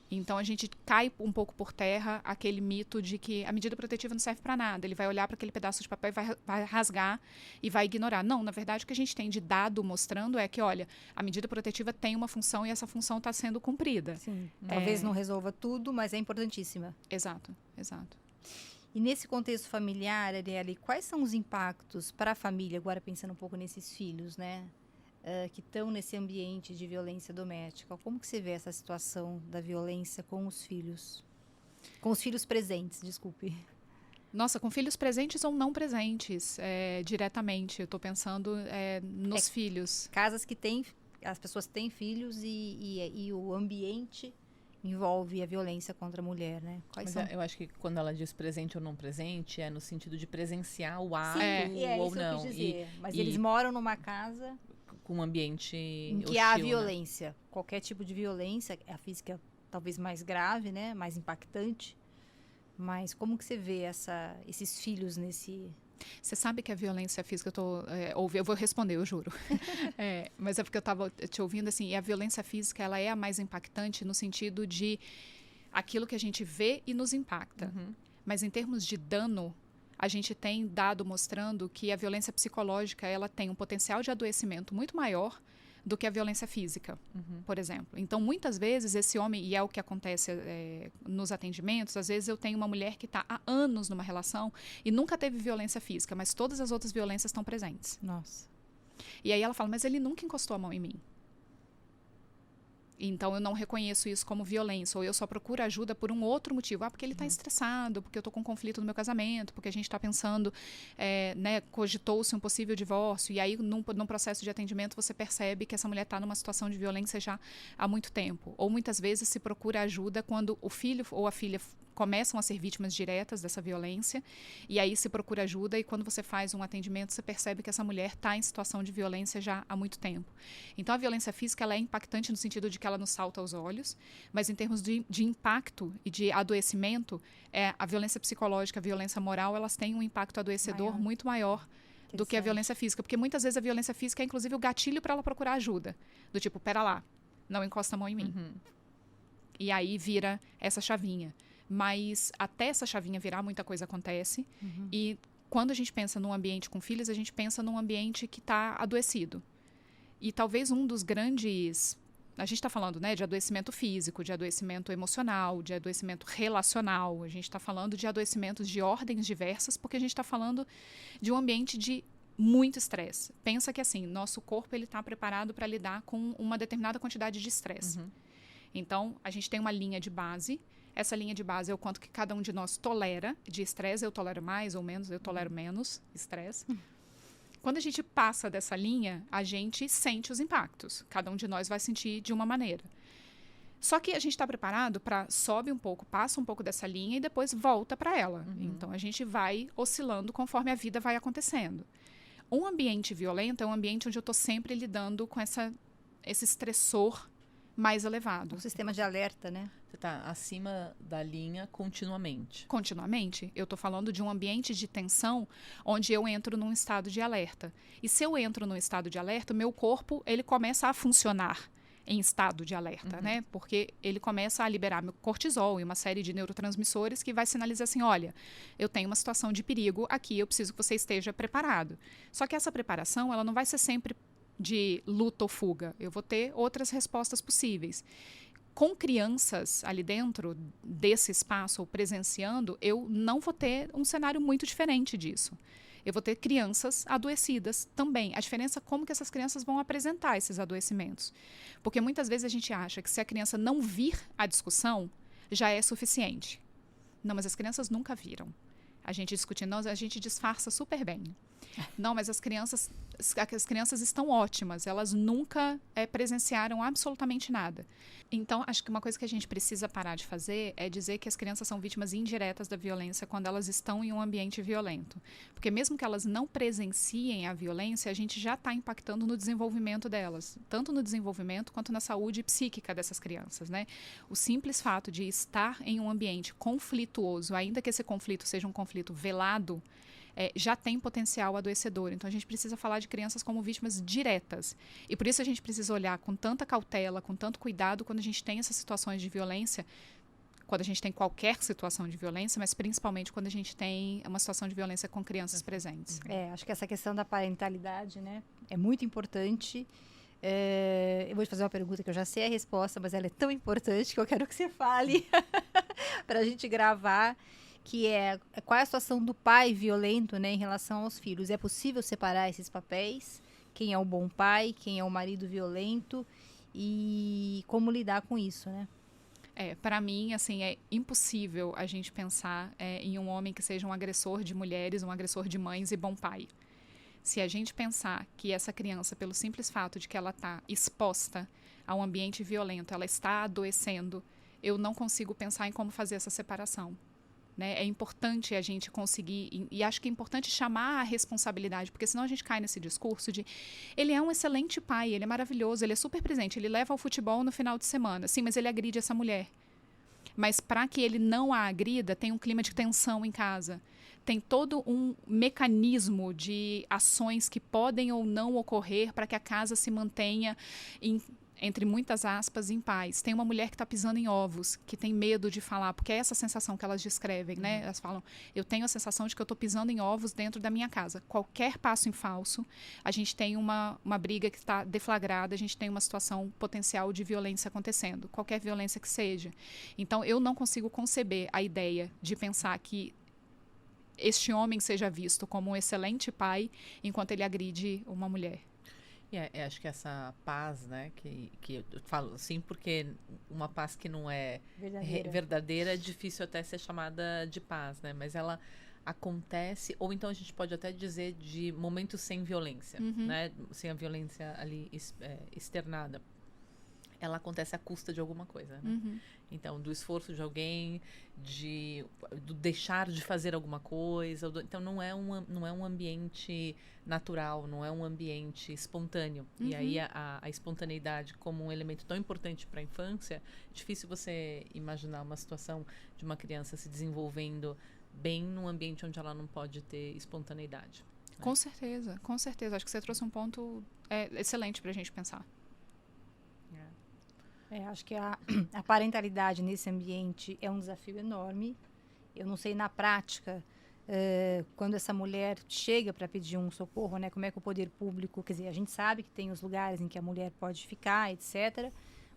Então, a gente cai um pouco por terra aquele mito de que a medida protetiva não serve para nada. Ele vai olhar para aquele pedaço de papel e vai rasgar e vai ignorar. Não, na verdade, o que a gente tem de dado mostrando é que, olha, a medida protetiva tem uma função e essa função está sendo cumprida. Sim. Talvez não resolva tudo, mas é importantíssima. Exato. E nesse contexto familiar, Arielle, quais são os impactos para a família, agora pensando um pouco nesses filhos, né? Que estão nesse ambiente de violência doméstica. Como que você vê essa situação da violência com os filhos? Com os filhos presentes, desculpe. Nossa, com filhos presentes ou não presentes, diretamente. Eu estou pensando nos filhos. Casas que as pessoas têm filhos e o ambiente envolve a violência contra a mulher, né? Eu acho que quando ela diz presente ou não presente, é no sentido de presenciar o ato ou isso não. Que eu quis dizer. Mas eles moram numa casa com um ambiente em que hostil, há violência. Né? Qualquer tipo de violência, a física talvez mais grave, né? Mais impactante. Mas como que você vê esses filhos nesse... Você sabe que a violência física, eu vou responder, eu juro. Mas é porque eu estava te ouvindo, assim, e a violência física, ela é a mais impactante no sentido de aquilo que a gente vê e nos impacta. Mas em termos de dano, a gente tem dado mostrando que a violência psicológica, ela tem um potencial de adoecimento muito maior do que a violência física, por exemplo. Então, muitas vezes, esse homem, e é o que acontece nos atendimentos, às vezes eu tenho uma mulher que está há anos numa relação e nunca teve violência física, mas todas as outras violências estão presentes. Nossa. E aí ela fala, mas ele nunca encostou a mão em mim. Então, eu não reconheço isso como violência, ou eu só procuro ajuda por um outro motivo. Porque ele está estressado, porque eu estou com conflito no meu casamento, porque a gente está pensando, cogitou-se um possível divórcio, e aí, num processo de atendimento, você percebe que essa mulher está numa situação de violência já há muito tempo. Ou muitas vezes se procura ajuda quando o filho ou a filha começam a ser vítimas diretas dessa violência, e aí se procura ajuda, e quando você faz um atendimento, você percebe que essa mulher está em situação de violência já há muito tempo. Então, a violência física, ela é impactante no sentido de que ela nos salta aos olhos, mas em termos de impacto e de adoecimento, a violência psicológica, a violência moral, elas têm um impacto adoecedor muito maior do que a violência física, porque muitas vezes a violência física é, inclusive, o gatilho para ela procurar ajuda, do tipo, pera lá, não encosta a mão em mim. E aí vira essa chavinha. Mas até essa chavinha virar, muita coisa acontece. E quando a gente pensa num ambiente com filhos, a gente pensa num ambiente que está adoecido. E talvez um dos grandes... A gente está falando, né, de adoecimento físico, de adoecimento emocional, de adoecimento relacional. A gente está falando de adoecimentos de ordens diversas, porque a gente está falando de um ambiente de muito estresse. Pensa que, assim, nosso corpo está preparado para lidar com uma determinada quantidade de estresse. Então, a gente tem uma linha de base. Essa linha de base é o quanto que cada um de nós tolera de estresse. Eu tolero mais ou menos, eu tolero menos estresse. Quando a gente passa dessa linha, a gente sente os impactos. Cada um de nós vai sentir de uma maneira. Só que a gente está preparado para sobe um pouco, passa um pouco dessa linha e depois volta para ela. Então, a gente vai oscilando conforme a vida vai acontecendo. Um ambiente violento é um ambiente onde eu estou sempre lidando com esse estressor mais elevado. Um sistema de alerta, né? Você está acima da linha continuamente. Continuamente. Eu estou falando de um ambiente de tensão onde eu entro num estado de alerta. E se eu entro num estado de alerta, meu corpo ele começa a funcionar em estado de alerta, né? Porque ele começa a liberar meu cortisol e uma série de neurotransmissores que vai sinalizar assim, olha, eu tenho uma situação de perigo aqui, eu preciso que você esteja preparado. Só que essa preparação, ela não vai ser sempre de luta ou fuga. Eu vou ter outras respostas possíveis. Com crianças ali dentro desse espaço ou presenciando, eu não vou ter um cenário muito diferente disso. Eu vou ter crianças adoecidas também. A diferença é como que essas crianças vão apresentar esses adoecimentos. Porque muitas vezes a gente acha que se a criança não vir à discussão, já é suficiente. Não, mas as crianças nunca viram. A gente discutindo, a gente disfarça super bem. Não, mas as crianças estão ótimas. Elas nunca presenciaram absolutamente nada. Então, acho que uma coisa que a gente precisa parar de fazer é dizer que as crianças são vítimas indiretas da violência quando elas estão em um ambiente violento. Porque mesmo que elas não presenciem a violência, a gente já está impactando no desenvolvimento delas. Tanto no desenvolvimento quanto na saúde psíquica dessas crianças, né? O simples fato de estar em um ambiente conflituoso, ainda que esse conflito seja um conflito velado, já tem potencial adoecedor. Então, a gente precisa falar de crianças como vítimas diretas. E por isso a gente precisa olhar com tanta cautela, com tanto cuidado quando a gente tem essas situações de violência, quando a gente tem qualquer situação de violência, mas principalmente quando a gente tem uma situação de violência com crianças presentes. Acho que essa questão da parentalidade, né, é muito importante. Eu vou te fazer uma pergunta que eu já sei a resposta, mas ela é tão importante que eu quero que você fale para a gente gravar. Que é qual é a situação do pai violento, né, em relação aos filhos. É possível separar esses papéis? Quem é o bom pai, quem é o marido violento e como lidar com isso, né? Para mim, assim, é impossível a gente pensar em um homem que seja um agressor de mulheres, um agressor de mães e bom pai. Se a gente pensar que essa criança, pelo simples fato de que ela está exposta a um ambiente violento, ela está adoecendo, eu não consigo pensar em como fazer essa separação. Né? É importante a gente conseguir, e acho que é importante chamar a responsabilidade, porque senão a gente cai nesse discurso de ele é um excelente pai, ele é maravilhoso, ele é super presente, ele leva ao futebol no final de semana. Sim, mas ele agride essa mulher. Mas para que ele não a agrida, tem um clima de tensão em casa. Tem todo um mecanismo de ações que podem ou não ocorrer para que a casa se mantenha entre muitas aspas, em paz. Tem uma mulher que está pisando em ovos, que tem medo de falar, porque é essa sensação que elas descrevem, né? Elas falam, eu tenho a sensação de que eu estou pisando em ovos dentro da minha casa. Qualquer passo em falso, a gente tem uma briga que está deflagrada, a gente tem uma situação potencial de violência acontecendo, qualquer violência que seja. Então, eu não consigo conceber a ideia de pensar que este homem seja visto como um excelente pai, enquanto ele agride uma mulher. Acho que essa paz, né, que eu falo assim, porque uma paz que não é verdadeira é difícil até ser chamada de paz, né, mas ela acontece, ou então a gente pode até dizer de momentos sem violência, né, sem a violência ali externada. Ela acontece à custa de alguma coisa, né? Então, do esforço de alguém, do deixar de fazer alguma coisa. Então, não é um ambiente natural, não é um ambiente espontâneo. E aí, a espontaneidade como um elemento tão importante para a infância, é difícil você imaginar uma situação de uma criança se desenvolvendo bem num ambiente onde ela não pode ter espontaneidade. Né? Com certeza, com certeza. Acho que você trouxe um ponto excelente para a gente pensar. Acho que a parentalidade nesse ambiente é um desafio enorme. Eu não sei na prática, quando essa mulher chega para pedir um socorro, né, como é que o poder público, quer dizer, a gente sabe que tem os lugares em que a mulher pode ficar, etc.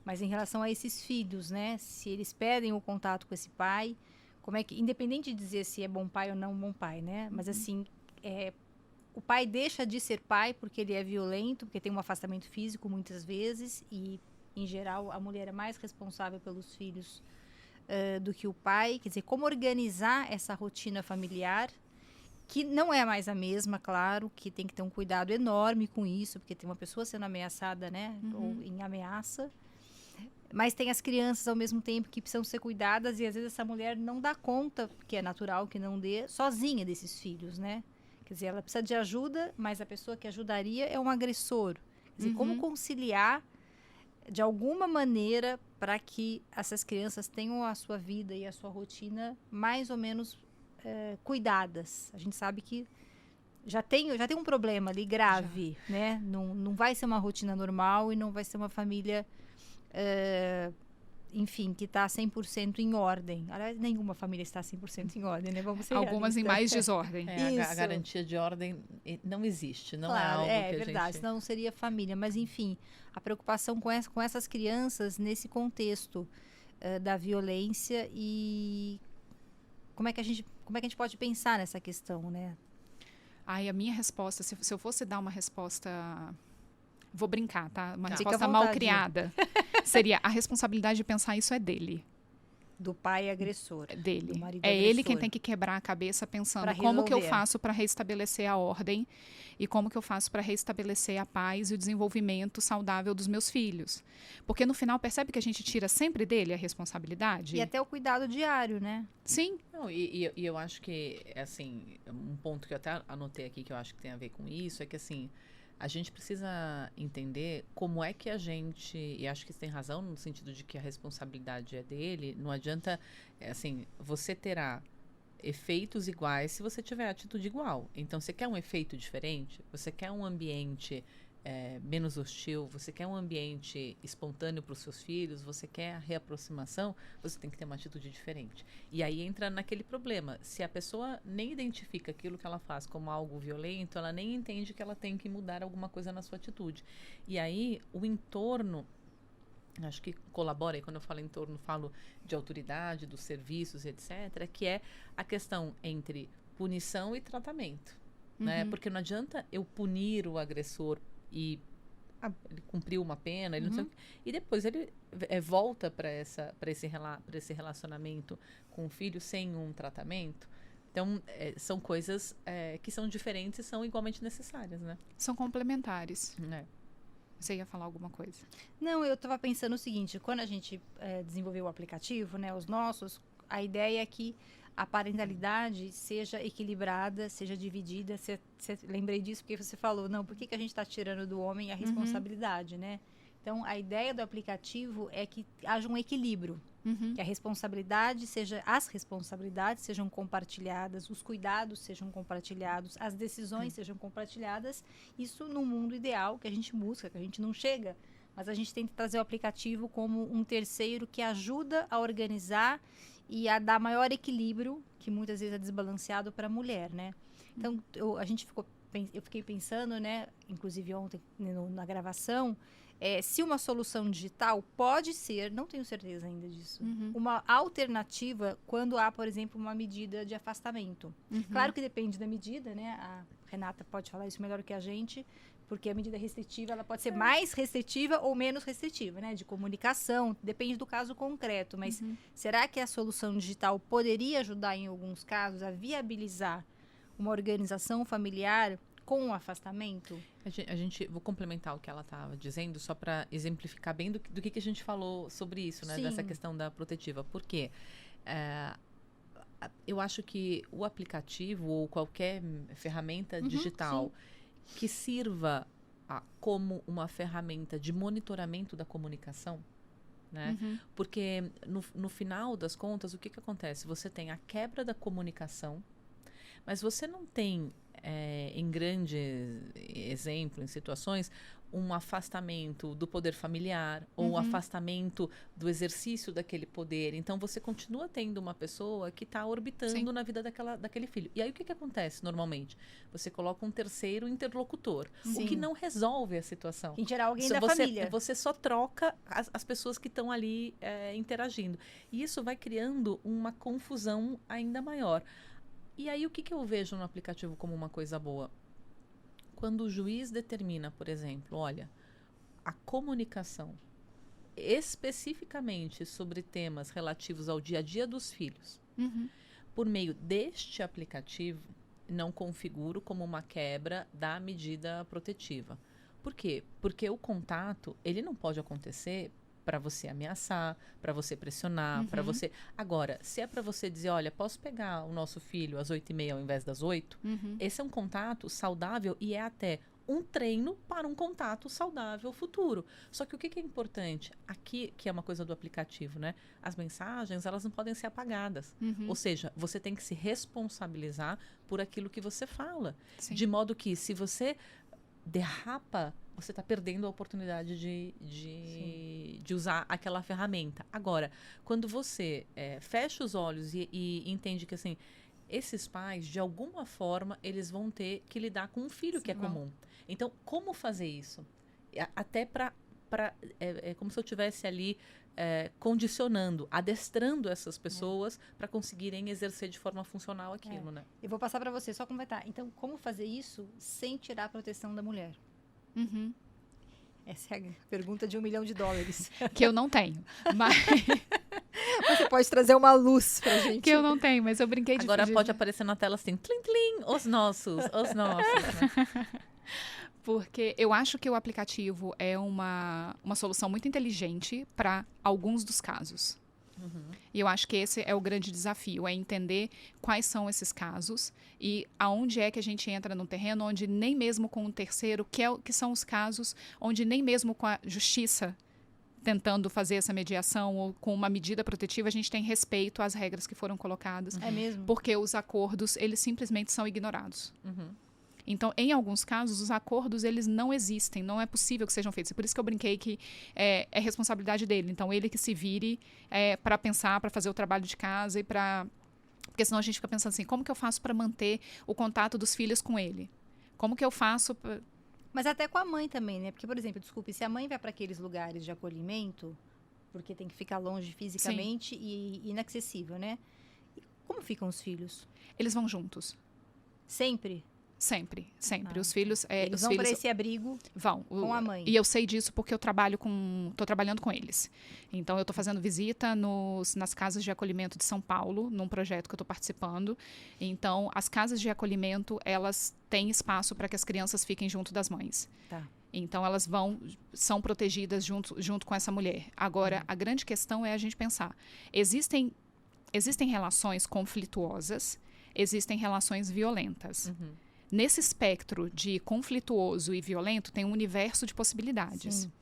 Mas em relação a esses filhos, né, se eles pedem o contato com esse pai, como é que, independente de dizer se é bom pai ou não bom pai, né, mas assim, o pai deixa de ser pai porque ele é violento, porque tem um afastamento físico muitas vezes e em geral, a mulher é mais responsável pelos filhos do que o pai, quer dizer, como organizar essa rotina familiar, que não é mais a mesma, claro, que tem que ter um cuidado enorme com isso, porque tem uma pessoa sendo ameaçada, né, ou em ameaça, mas tem as crianças ao mesmo tempo que precisam ser cuidadas e às vezes essa mulher não dá conta, que é natural que não dê, sozinha desses filhos, né? Quer dizer, ela precisa de ajuda, mas a pessoa que ajudaria é um agressor. Quer dizer, como conciliar de alguma maneira para que essas crianças tenham a sua vida e a sua rotina mais ou menos cuidadas. A gente sabe que já tem um problema ali grave, né? Não vai ser uma rotina normal e não vai ser uma família, enfim, que está 100% em ordem. Aliás, nenhuma família está 100% em ordem, né? Vamos ser algumas realistas. em mais desordem. A garantia de ordem não existe, não claro, é algo que a verdade, gente... senão não seria família. Mas, enfim, a preocupação com essas crianças nesse contexto da violência e como é que a gente pode pensar nessa questão, né? Ai, a minha resposta, se eu fosse dar uma resposta... Vou brincar, tá? Uma Fica resposta à mal vontade. criada. Seria, a responsabilidade de pensar isso é dele. Do pai agressor. Dele. Do marido É ele agressor. quem tem que quebrar a cabeça pensando Pra como que eu resolver. faço para restabelecer a ordem e como que eu faço para restabelecer a paz e o desenvolvimento saudável dos meus filhos. Porque no final, percebe que a gente tira sempre dele a responsabilidade? E até o cuidado diário, né? Sim. Não, e eu acho que, assim, um ponto que eu até anotei aqui que eu acho que tem a ver com isso é que, assim, a gente precisa entender como é que a gente, e acho que você tem razão no sentido de que a responsabilidade é dele, não adianta, assim, você terá efeitos iguais se você tiver atitude igual. Então, você quer um efeito diferente? Você quer um ambiente menos hostil? Você quer um ambiente espontâneo para os seus filhos? Você quer a reaproximação? Você tem que ter uma atitude diferente. E aí entra naquele problema. Se a pessoa nem identifica aquilo que ela faz como algo violento, ela nem entende que ela tem que mudar alguma coisa na sua atitude. E aí, o entorno... acho que colabora, e quando eu falo entorno, falo de autoridade, dos serviços, etc., que é a questão entre punição e tratamento. Né? Porque não adianta eu punir o agressor e ele cumpriu uma pena, ele não sei o quê, e depois ele volta para esse relacionamento com o filho sem um tratamento. Então, são coisas que são diferentes e são igualmente necessárias, né? São complementares. É. Você ia falar alguma coisa? Não, eu estava pensando o seguinte, quando a gente desenvolveu o aplicativo, né, os nossos, a ideia é que a parentalidade seja equilibrada, seja dividida. Lembrei disso porque você falou, não, por que a gente está tirando do homem a responsabilidade, né? Então, a ideia do aplicativo é que haja um equilíbrio, que as responsabilidades sejam compartilhadas, os cuidados sejam compartilhados, as decisões sejam compartilhadas. Isso no mundo ideal que a gente busca, que a gente não chega, mas a gente tenta trazer o aplicativo como um terceiro que ajuda a organizar e a dar maior equilíbrio, que muitas vezes é desbalanceado para a mulher, né? Então, eu fiquei pensando, né, inclusive ontem na gravação, se uma solução digital pode ser, não tenho certeza ainda disso, uma alternativa quando há, por exemplo, uma medida de afastamento. Claro que depende da medida, né? A Renata pode falar isso melhor que a gente, porque a medida restritiva ela pode ser mais restritiva ou menos restritiva, né? De comunicação, depende do caso concreto. Mas será que a solução digital poderia ajudar em alguns casos a viabilizar uma organização familiar com o afastamento? Vou complementar o que ela estava dizendo, só para exemplificar bem do que a gente falou sobre isso, né? Sim. Dessa questão da protetiva. Por quê? Eu acho que o aplicativo ou qualquer ferramenta digital que sirva como uma ferramenta de monitoramento da comunicação, né? Porque no final das contas, o que acontece? Você tem a quebra da comunicação, mas você não tem, em grande exemplo, em situações, um afastamento do poder familiar ou um afastamento do exercício daquele poder. Então, você continua tendo uma pessoa que está orbitando na vida daquele filho. E aí, o que acontece normalmente? Você coloca um terceiro interlocutor, o que não resolve a situação. Em geral, alguém da família. Você só troca as pessoas que estão ali interagindo. E isso vai criando uma confusão ainda maior. E aí, o que eu vejo no aplicativo como uma coisa boa? Quando o juiz determina, por exemplo, olha, a comunicação especificamente sobre temas relativos ao dia a dia dos filhos, por meio deste aplicativo, não configuro como uma quebra da medida protetiva. Por quê? Porque o contato, ele não pode acontecer para você ameaçar, para você pressionar, para você... Agora, se é para você dizer, olha, posso pegar o nosso filho às 8h30 ao invés das 8, esse é um contato saudável e é até um treino para um contato saudável futuro. Só que o que é importante? Aqui, que é uma coisa do aplicativo, né? As mensagens, elas não podem ser apagadas. Ou seja, você tem que se responsabilizar por aquilo que você fala. Sim. De modo que, se você derrapa, você está perdendo a oportunidade de usar aquela ferramenta. Agora, quando você fecha os olhos e entende que, assim, esses pais, de alguma forma, eles vão ter que lidar com um filho que é comum. Então, como fazer isso? Até é como se eu estivesse ali condicionando, adestrando essas pessoas para conseguirem exercer de forma funcional aquilo, né? Eu vou passar para você, só completar. Então, como fazer isso sem tirar a proteção da mulher? Essa é a pergunta de $1 milhão. Que eu não tenho, mas... Você pode trazer uma luz pra gente. Que eu não tenho, mas eu brinquei de... Agora pode aparecer na tela assim, tlim, tlim, os nossos, né? Porque eu acho que o aplicativo é uma solução muito inteligente para alguns dos casos. E eu acho que esse é o grande desafio, é entender quais são esses casos e aonde é que a gente entra no terreno onde nem mesmo com um terceiro, que são os casos onde nem mesmo com a justiça tentando fazer essa mediação ou com uma medida protetiva, a gente tem respeito às regras que foram colocadas. É mesmo? Porque os acordos, eles simplesmente são ignorados. Então, em alguns casos, os acordos, eles não existem, não é possível que sejam feitos. E por isso que eu brinquei que é responsabilidade dele. Então, ele que se vire para pensar, para fazer o trabalho de casa e para... Porque senão a gente fica pensando assim, como que eu faço para manter o contato dos filhos com ele? Como que eu faço... Mas até com a mãe também, né? Porque, por exemplo, desculpe, se a mãe vai para aqueles lugares de acolhimento, porque tem que ficar longe fisicamente e inacessível, né? Como ficam os filhos? Eles vão juntos. Sempre? Sempre. Os filhos... Eles vão para esse abrigo com a mãe. E eu sei disso porque eu estou trabalhando com eles. Então, eu estou fazendo visita nas casas de acolhimento de São Paulo, num projeto que eu estou participando. Então, as casas de acolhimento, elas têm espaço para que as crianças fiquem junto das mães. Tá. Então, elas são protegidas junto com essa mulher. Agora, a grande questão é a gente pensar. Existem relações conflituosas, existem relações violentas. Nesse espectro de conflituoso e violento, tem um universo de possibilidades. Sim.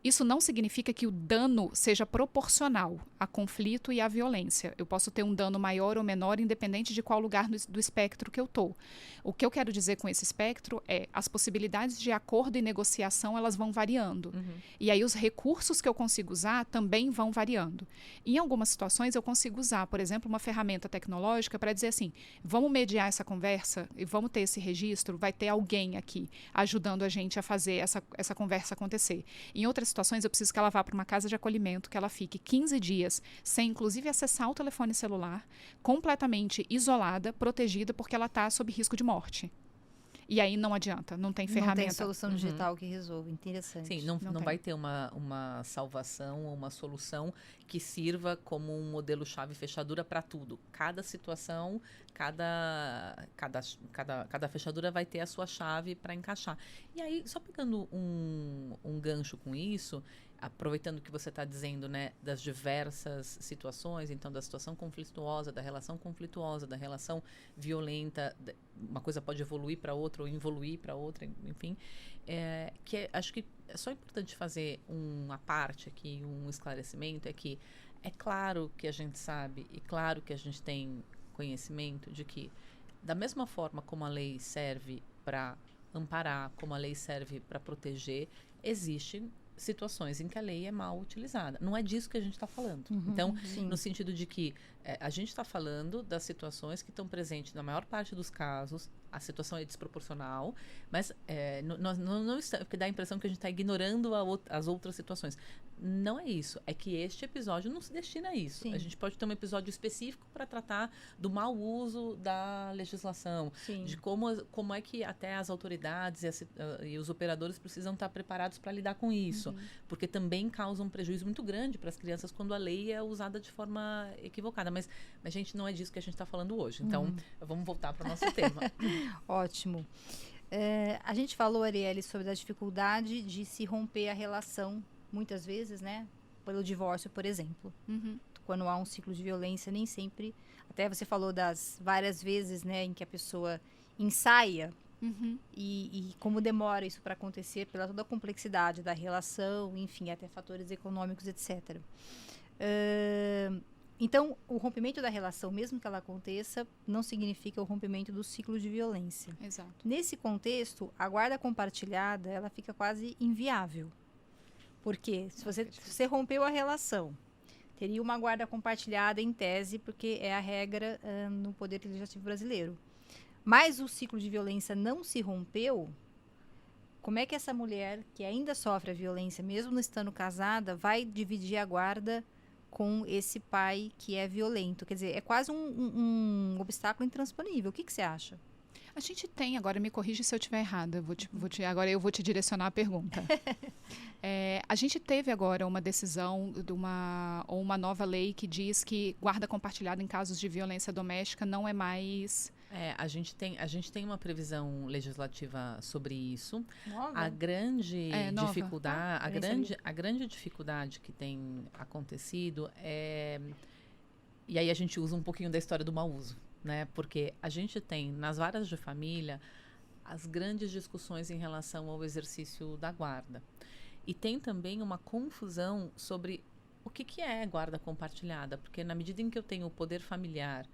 Isso não significa que o dano seja proporcional a conflito e à violência. Eu posso ter um dano maior ou menor, independente de qual lugar do espectro que eu estou. O que eu quero dizer com esse espectro é as possibilidades de acordo e negociação, elas vão variando. E aí os recursos que eu consigo usar também vão variando. Em algumas situações eu consigo usar, por exemplo, uma ferramenta tecnológica para dizer assim, vamos mediar essa conversa e vamos ter esse registro, vai ter alguém aqui ajudando a gente a fazer essa conversa acontecer. Em outras situações eu preciso que ela vá para uma casa de acolhimento, que ela fique 15 dias sem inclusive acessar o telefone celular, completamente isolada, protegida, porque ela está sob risco de morte. E aí não adianta, não tem ferramenta. Não tem solução digital que resolva. Interessante. Sim, não vai ter uma salvação ou uma solução que sirva como um modelo chave fechadura para tudo. Cada situação, cada fechadura vai ter a sua chave para encaixar. E aí, só pegando um gancho com isso, aproveitando que você está dizendo, né, das diversas situações, então da situação conflituosa, da relação violenta, uma coisa pode evoluir para outra ou involuir para outra, enfim, acho que é só importante fazer uma parte aqui, um esclarecimento, é que é claro que a gente sabe e claro que a gente tem conhecimento de que, da mesma forma como a lei serve para amparar, como a lei serve para proteger, existem situações em que a lei é mal utilizada. Não é disso que a gente está falando. Então, no sentido de que a gente está falando das situações que estão presentes na maior parte dos casos a situação é desproporcional, mas nós não estamos, porque dá a impressão que a gente está ignorando as outras situações. Não é isso. É que este episódio não se destina a isso. Sim. A gente pode ter um episódio específico para tratar do mau uso da legislação, Sim. de como é que até as autoridades e os operadores precisam estar preparados para lidar com isso, porque também causa um prejuízo muito grande para as crianças quando a lei é usada de forma equivocada. Mas gente, não é disso que a gente está falando hoje. Então, vamos voltar para o nosso tema. Ótimo. A gente falou, Arielle, sobre a dificuldade de se romper a relação, muitas vezes, né? Pelo divórcio, por exemplo. Quando há um ciclo de violência, nem sempre... Até você falou das várias vezes, né, em que a pessoa ensaia e como demora isso para acontecer pela toda a complexidade da relação, enfim, até fatores econômicos, etc. Então, o rompimento da relação, mesmo que ela aconteça, não significa o rompimento do ciclo de violência. Exato. Nesse contexto, a guarda compartilhada, ela fica quase inviável. Porque se você rompeu a relação, teria uma guarda compartilhada em tese, porque é a regra no Poder Legislativo brasileiro. Mas o ciclo de violência não se rompeu, como é que essa mulher, que ainda sofre a violência, mesmo não estando casada, vai dividir a guarda com esse pai que é violento? Quer dizer, é quase um obstáculo intransponível. O que você acha? A gente tem, agora me corrige se eu estiver errada, agora eu vou te direcionar a pergunta. A gente teve agora uma decisão ou uma nova lei que diz que guarda compartilhada em casos de violência doméstica não é mais... A gente tem uma previsão legislativa sobre isso. Nova? A grande dificuldade, nova. a grande dificuldade que tem acontecido é... E aí a gente usa um pouquinho da história do mau uso, né? Porque a gente tem, nas varas de família, as grandes discussões em relação ao exercício da guarda. E tem também uma confusão sobre o que é guarda compartilhada, porque na medida em que eu tenho o poder familiar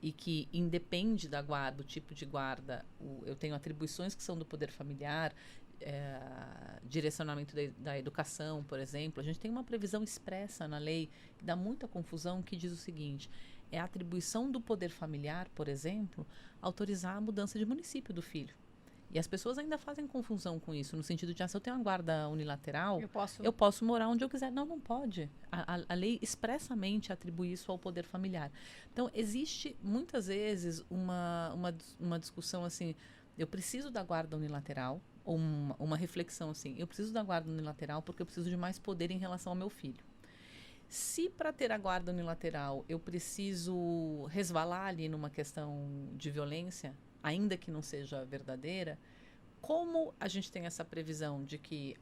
e que independe da guarda, do tipo de guarda, eu tenho atribuições que são do poder familiar, direcionamento da educação, por exemplo, a gente tem uma previsão expressa na lei que dá muita confusão, que diz o seguinte: é a atribuição do poder familiar, por exemplo, autorizar a mudança de município do filho. E as pessoas ainda fazem confusão com isso, no sentido de, se eu tenho uma guarda unilateral, eu posso morar onde eu quiser. Não pode. A lei expressamente atribui isso ao poder familiar. Então, existe, muitas vezes, uma discussão assim, eu preciso da guarda unilateral, ou uma reflexão assim, eu preciso da guarda unilateral porque eu preciso de mais poder em relação ao meu filho. Se para ter a guarda unilateral eu preciso resvalar ali numa questão de violência, ainda que não seja verdadeira, como a gente tem essa previsão de que,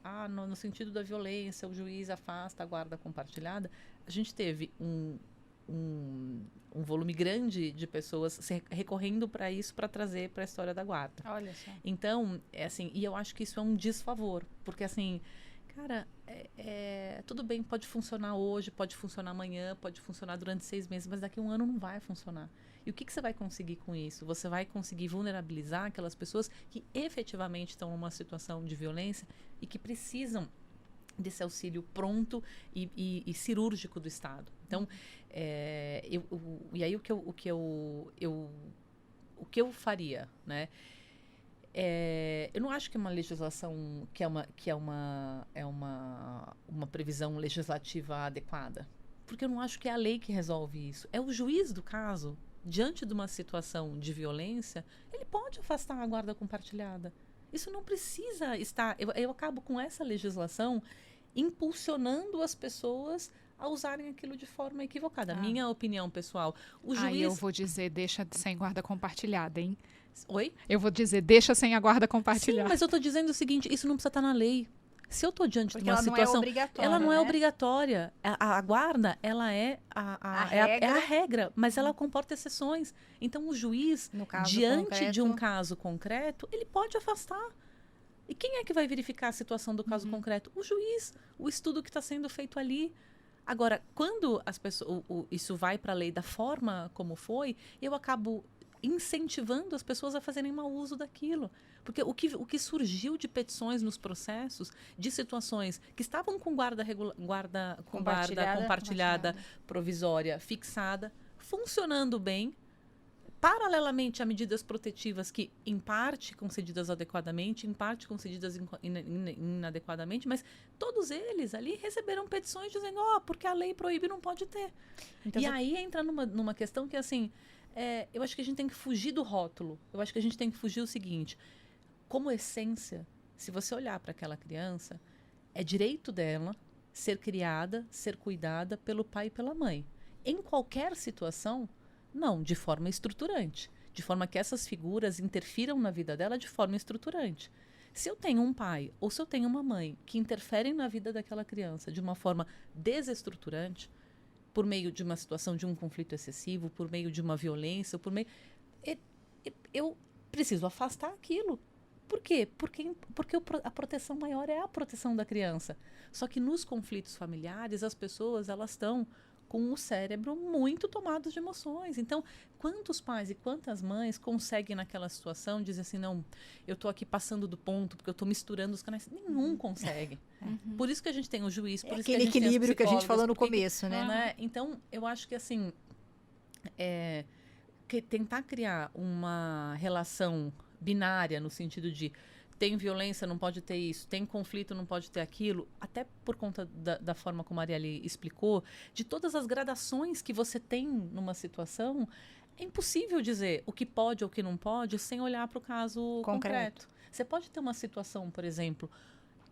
no sentido da violência, o juiz afasta a guarda compartilhada, a gente teve um volume grande de pessoas recorrendo para isso, para trazer para a história da guarda. Olha só. Então, e eu acho que isso é um desfavor, porque assim, cara, tudo bem, pode funcionar hoje, pode funcionar amanhã, pode funcionar durante 6 meses, mas daqui a 1 ano não vai funcionar. E o que você vai conseguir com isso? Você vai conseguir vulnerabilizar aquelas pessoas que efetivamente estão numa situação de violência e que precisam desse auxílio pronto e cirúrgico do Estado. Então, e aí o que eu faria, né? Eu não acho que uma legislação que é uma previsão legislativa adequada, porque eu não acho que é a lei que resolve isso. É o juiz do caso, diante de uma situação de violência, ele pode afastar a guarda compartilhada. Isso não precisa estar... Eu acabo com essa legislação impulsionando as pessoas a usarem aquilo de forma equivocada. Minha opinião pessoal. O juiz... eu vou dizer, deixa sem guarda compartilhada, hein? Oi? Eu vou dizer, deixa sem a guarda compartilhada. Sim, mas eu estou dizendo o seguinte, isso não precisa estar na lei. Se eu estou diante de uma situação... Ela não é obrigatória. Ela não é obrigatória. A guarda, ela é a regra, mas ela comporta exceções. Então, o juiz, diante de um caso concreto, ele pode afastar. E quem é que vai verificar a situação do caso concreto? O juiz, o estudo que está sendo feito ali. Agora, quando as pessoas, isso vai para a lei da forma como foi, eu acabo incentivando as pessoas a fazerem mau uso daquilo. Porque o que surgiu de petições nos processos, de situações que estavam com guarda compartilhada, provisória, fixada, funcionando bem, paralelamente a medidas protetivas que, em parte, concedidas adequadamente, em parte, concedidas inadequadamente, mas todos eles ali receberam petições dizendo, porque a lei proíbe, não pode ter. Então, e aí entra numa questão que, assim, eu acho que a gente tem que fugir do rótulo. Eu acho que a gente tem que fugir o seguinte, como essência, se você olhar para aquela criança, é direito dela ser criada, ser cuidada pelo pai e pela mãe. Em qualquer situação, não, de forma estruturante. De forma que essas figuras interfiram na vida dela de forma estruturante. Se eu tenho um pai ou se eu tenho uma mãe que interferem na vida daquela criança de uma forma desestruturante, por meio de uma situação de um conflito excessivo, por meio de uma violência, eu preciso afastar aquilo. Por quê? Porque a proteção maior é a proteção da criança. Só que nos conflitos familiares, as pessoas elas estão com o cérebro muito tomado de emoções. Então, quantos pais e quantas mães conseguem naquela situação dizer assim, não, eu estou aqui passando do ponto, porque eu estou misturando os canais. Nenhum consegue. Por isso que a gente tem o juiz, por isso que a gente aquele equilíbrio tem que a gente falou no começo, né? Então, eu acho que assim, tentar criar uma relação binária no sentido de tem violência, não pode ter isso, tem conflito, não pode ter aquilo, até por conta da forma como a Arielle explicou, de todas as gradações que você tem numa situação, é impossível dizer o que pode ou o que não pode sem olhar para o caso concreto. Você pode ter uma situação, por exemplo,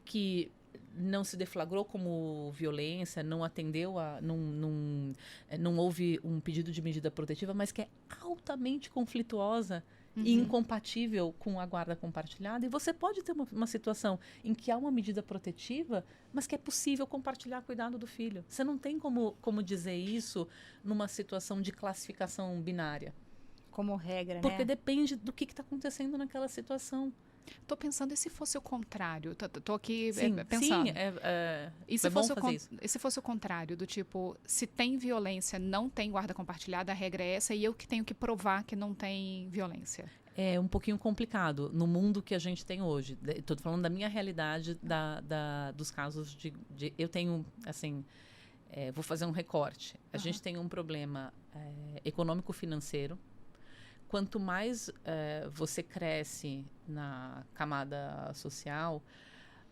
que não se deflagrou como violência, não atendeu não houve um pedido de medida protetiva, mas que é altamente conflituosa e incompatível com a guarda compartilhada. E você pode ter uma situação em que há uma medida protetiva, mas que é possível compartilhar cuidado do filho. Você não tem como dizer isso numa situação de classificação binária. Como regra, porque depende do que está acontecendo naquela situação. Tô pensando, e se fosse o contrário? Tô aqui Sim, pensando. E se fosse o contrário, do tipo, se tem violência, não tem guarda compartilhada, a regra é essa, e eu que tenho que provar que não tem violência? É um pouquinho complicado no mundo que a gente tem hoje. Estou falando da minha realidade, dos casos de eu tenho, assim, vou fazer um recorte. A gente tem um problema econômico-financeiro. Quanto mais você cresce na camada social,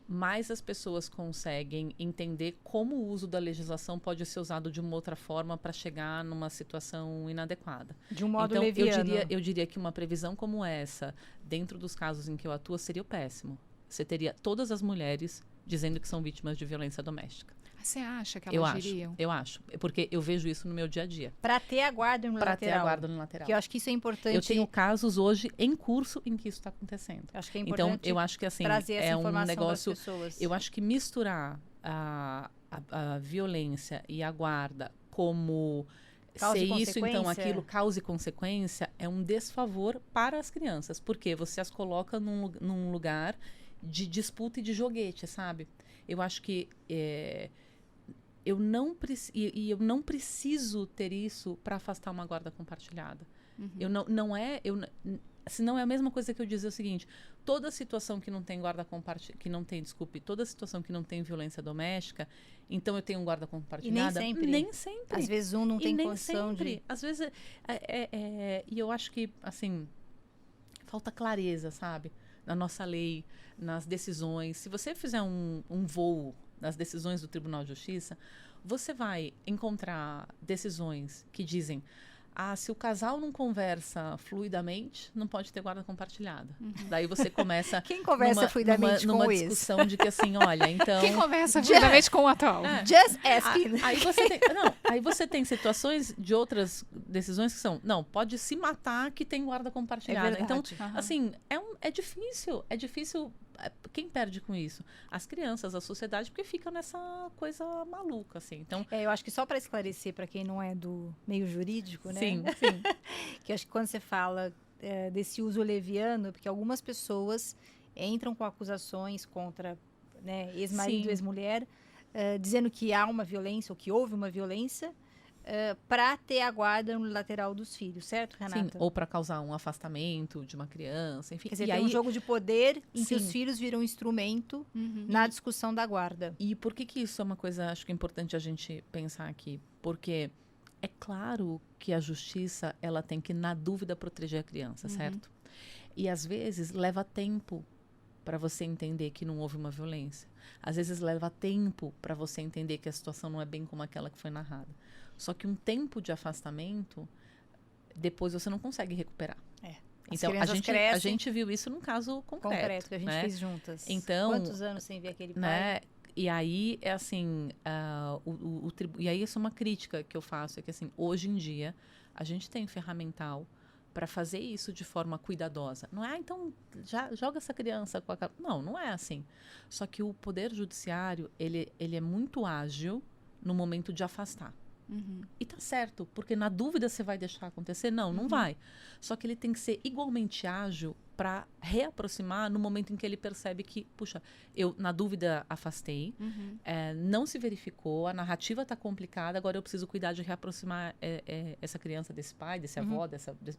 mais as pessoas conseguem entender como o uso da legislação pode ser usado de uma outra forma para chegar numa situação inadequada. De um modo então, leviano. Eu diria que uma previsão como essa, dentro dos casos em que eu atuo, seria o péssimo. Você teria todas as mulheres dizendo que são vítimas de violência doméstica. Você acha que elas diriam? Eu acho. Porque eu vejo isso no meu dia a dia. Para ter a guarda no lateral. Para ter a guarda no lateral. Que eu acho que isso é importante. Eu tenho casos hoje em curso em que isso está acontecendo. Acho que é importante. Então, eu acho que assim, trazer essa informação um negócio. das pessoas. Eu acho que misturar a violência e a guarda como causa ser e isso, então aquilo, causa e consequência, é um desfavor para as crianças. Porque você as coloca num lugar de disputa e de joguete, sabe? Eu acho que eu não preciso ter isso para afastar uma guarda compartilhada. Senão é a mesma coisa que eu dizer o seguinte: toda situação que não tem guarda compartilhada, toda situação que não tem violência doméstica, então eu tenho guarda compartilhada. E nem sempre. Às vezes não tem condição de. Às vezes e eu acho que assim falta clareza, sabe, na nossa lei, nas decisões. Se você fizer um voo nas decisões do Tribunal de Justiça, você vai encontrar decisões que dizem: se o casal não conversa fluidamente, não pode ter guarda compartilhada. Daí você começa Quem conversa fluidamente com numa discussão de que assim, olha, então... Quem conversa fluidamente com o atual? Just asking. Aí você tem situações de outras decisões que são, não, pode se matar que tem guarda compartilhada. Então, assim, é difícil. Quem perde com isso? As crianças, a sociedade, porque fica nessa coisa maluca, assim. Então, eu acho que só para esclarecer para quem não é do meio jurídico, né? Sim. Que eu acho que quando você fala desse uso leviano, porque algumas pessoas entram com acusações contra, né, ex-marido, ex-mulher, dizendo que há uma violência ou que houve uma violência, para ter a guarda no lateral dos filhos, certo, Renata? Sim, ou para causar um afastamento de uma criança, enfim. Quer dizer, tem um jogo de poder em que os filhos viram um instrumento na discussão da guarda. E por que isso é uma coisa, acho que é importante a gente pensar aqui? Porque É claro que a justiça, ela tem que, na dúvida, proteger a criança, certo? E às vezes leva tempo para você entender que não houve uma violência. Às vezes leva tempo para você entender que a situação não é bem como aquela que foi narrada. Só que um tempo de afastamento, depois você não consegue recuperar. Então, a gente viu isso num caso concreto Que a gente fez juntas. Então, quantos anos sem ver aquele pai? Né? E aí, é assim, e aí isso é uma crítica que eu faço, é que assim, hoje em dia, a gente tem ferramental para fazer isso de forma cuidadosa. Não é, então, já joga essa criança com a... Não é assim. Só que o Poder Judiciário, ele é muito ágil no momento de afastar. E tá certo, porque na dúvida você vai deixar acontecer? Não vai. Só que ele tem que ser igualmente ágil para reaproximar no momento em que ele percebe que, puxa, eu na dúvida afastei, não se verificou, a narrativa tá complicada, agora eu preciso cuidar de reaproximar essa criança desse pai, desse avó,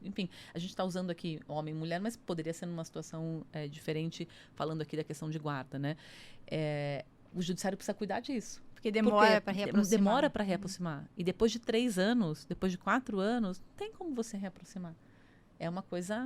enfim, a gente está usando aqui homem e mulher, mas poderia ser numa situação diferente, falando aqui da questão de guarda, né? O judiciário precisa cuidar disso. Porque demora para reaproximar. Demora para reaproximar. E depois de 3 anos, depois de 4 anos, não tem como você reaproximar. É uma coisa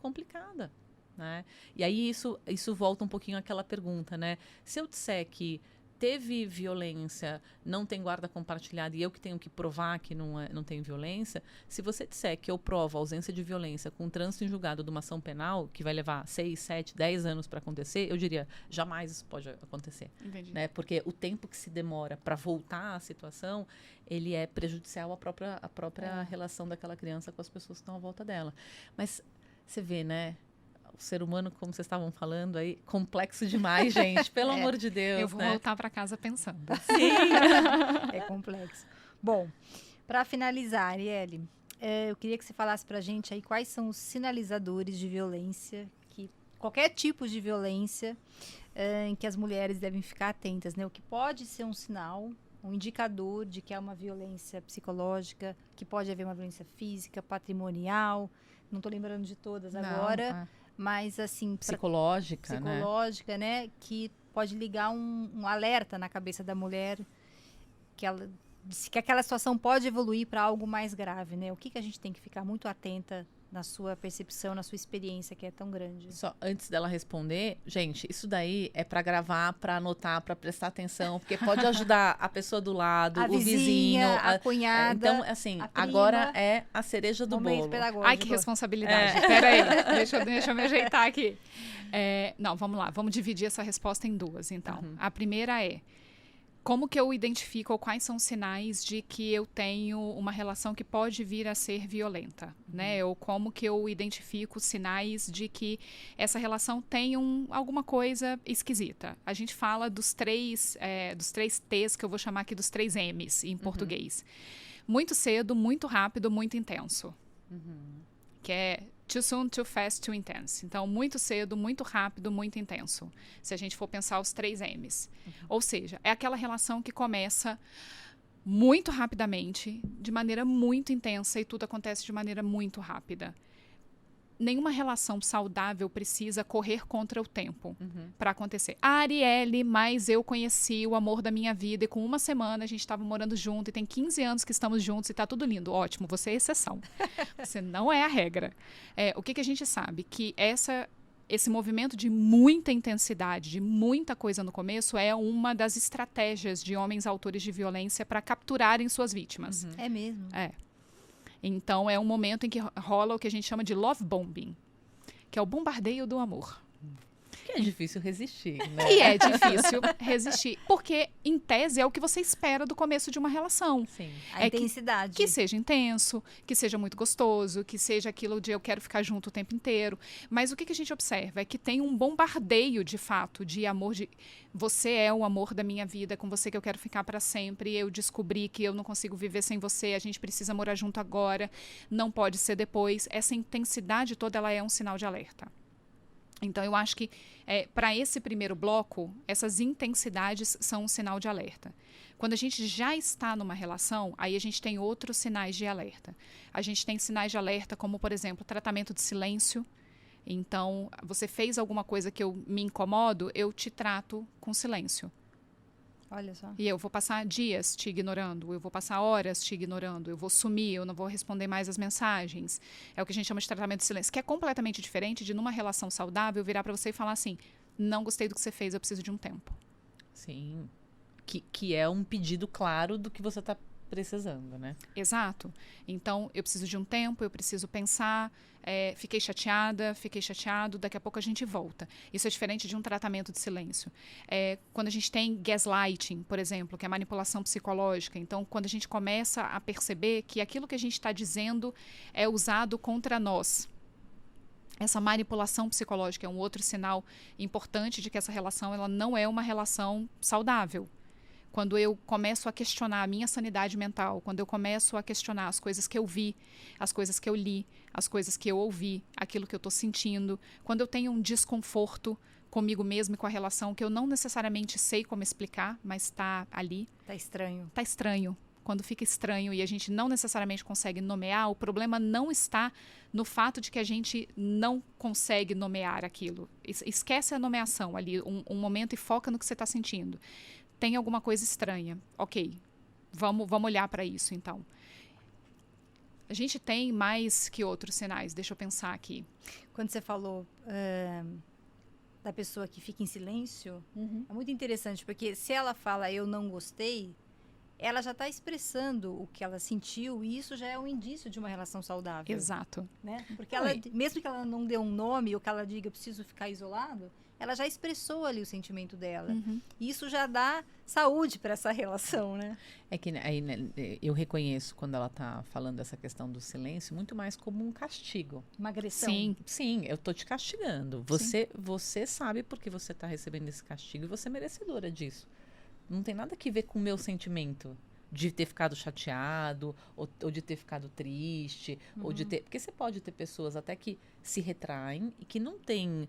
complicada, né? E aí isso volta um pouquinho àquela pergunta, né? Se eu disser que teve violência, não tem guarda compartilhada e eu que tenho que provar que não tem violência, se você disser que eu provo a ausência de violência com trânsito em julgado de uma ação penal, que vai levar 6, 7, 10 anos para acontecer, eu diria, jamais isso pode acontecer. Entendi. Né? Porque o tempo que se demora para voltar à situação, ele é prejudicial à própria relação daquela criança com as pessoas que estão à volta dela. Mas você vê, né? O ser humano, como vocês estavam falando aí, complexo demais, gente. Pelo amor de Deus. Eu vou voltar para casa pensando. Sim. É complexo. Bom, para finalizar, Arielle, eu queria que você falasse para a gente aí quais são os sinalizadores de violência, qualquer tipo de violência em que as mulheres devem ficar atentas, né? O que pode ser um sinal, um indicador de que há uma violência psicológica, que pode haver uma violência física, patrimonial, não estou lembrando de todas agora, mas assim... Psicológica, né? Que pode ligar um alerta na cabeça da mulher que aquela situação pode evoluir para algo mais grave, né? O que a gente tem que ficar muito atenta na sua percepção, na sua experiência, que é tão grande? Só antes dela responder, gente, isso daí é para gravar, para anotar, para prestar atenção, porque pode ajudar a pessoa do lado, a o vizinho, a cunhada. Então, assim, agora é a cereja do bolo. Pedagógico. Ai, que responsabilidade. Peraí, deixa eu me ajeitar aqui. Não, vamos lá, vamos dividir essa resposta em duas, então. A primeira é: como que eu identifico ou quais são os sinais de que eu tenho uma relação que pode vir a ser violenta, né? Ou como que eu identifico sinais de que essa relação tem alguma coisa esquisita. A gente fala dos três T's, que eu vou chamar aqui dos 3 M's em português. Muito cedo, muito rápido, muito intenso. Que é too soon, too fast, too intense. Então, muito cedo, muito rápido, muito intenso. Se a gente for pensar os 3 M's. Ou seja, é aquela relação que começa muito rapidamente, de maneira muito intensa, e tudo acontece de maneira muito rápida. Nenhuma relação saudável precisa correr contra o tempo para acontecer. Arielle, mas eu conheci o amor da minha vida e com 1 semana a gente estava morando junto e tem 15 anos que estamos juntos e está tudo lindo. Ótimo, você é exceção. Você não é a regra. O que a gente sabe? Que esse movimento de muita intensidade, de muita coisa no começo, é uma das estratégias de homens autores de violência para capturarem suas vítimas. É mesmo? Então, é um momento em que rola o que a gente chama de love bombing, que é o bombardeio do amor. Que é difícil resistir, né? E é difícil resistir, porque, em tese, é o que você espera do começo de uma relação. Sim. A intensidade. Que seja intenso, que seja muito gostoso, que seja aquilo de eu quero ficar junto o tempo inteiro. Mas o que a gente observa é que tem um bombardeio, de fato, de amor, de você é o amor da minha vida, com você que eu quero ficar para sempre, eu descobri que eu não consigo viver sem você, a gente precisa morar junto agora, não pode ser depois. Essa intensidade toda, ela é um sinal de alerta. Então, eu acho que para esse primeiro bloco, essas intensidades são um sinal de alerta. Quando a gente já está numa relação, aí a gente tem outros sinais de alerta. A gente tem sinais de alerta como, por exemplo, tratamento de silêncio. Então, você fez alguma coisa que eu me incomodo, eu te trato com silêncio. Olha só. E eu vou passar dias te ignorando, eu vou passar horas te ignorando, eu vou sumir, eu não vou responder mais as mensagens. É o que a gente chama de tratamento de silêncio, que é completamente diferente de, numa relação saudável, virar para você e falar assim, não gostei do que você fez, eu preciso de um tempo. Sim. Que é um pedido claro do que você está precisando, né? Exato. Então, eu preciso de um tempo, eu preciso pensar, fiquei chateado, daqui a pouco a gente volta. Isso é diferente de um tratamento de silêncio. Quando a gente tem gaslighting, por exemplo, que é manipulação psicológica, então, quando a gente começa a perceber que aquilo que a gente está dizendo é usado contra nós. Essa manipulação psicológica é um outro sinal importante de que essa relação ela não é uma relação saudável. Quando eu começo a questionar a minha sanidade mental, quando eu começo a questionar as coisas que eu vi, as coisas que eu li, as coisas que eu ouvi, aquilo que eu estou sentindo, quando eu tenho um desconforto comigo mesmo e com a relação que eu não necessariamente sei como explicar, mas está ali. Tá estranho. Tá estranho. Quando fica estranho e a gente não necessariamente consegue nomear, o problema não está no fato de que a gente não consegue nomear aquilo. Esquece a nomeação ali, um momento, e foca no que você está sentindo. Tem alguma coisa estranha. Ok, vamos olhar para isso, então. A gente tem mais que outros sinais. Deixa eu pensar aqui. Quando você falou da pessoa que fica em silêncio, é muito interessante, porque se ela fala eu não gostei, ela já está expressando o que ela sentiu, e isso já é um indício de uma relação saudável. Exato. Né? Porque ela, mesmo que ela não dê um nome, ou que ela diga eu preciso ficar isolado, ela já expressou ali o sentimento dela. E isso já dá saúde para essa relação, né? É que aí, né, eu reconheço quando ela tá falando dessa questão do silêncio muito mais como um castigo. Uma agressão. Sim, eu tô te castigando. Você sabe porque você tá recebendo esse castigo e você é merecedora disso. Não tem nada que ver com o meu sentimento de ter ficado chateado, ou de ter ficado triste, ou de ter... Porque você pode ter pessoas até que se retraem e que não têm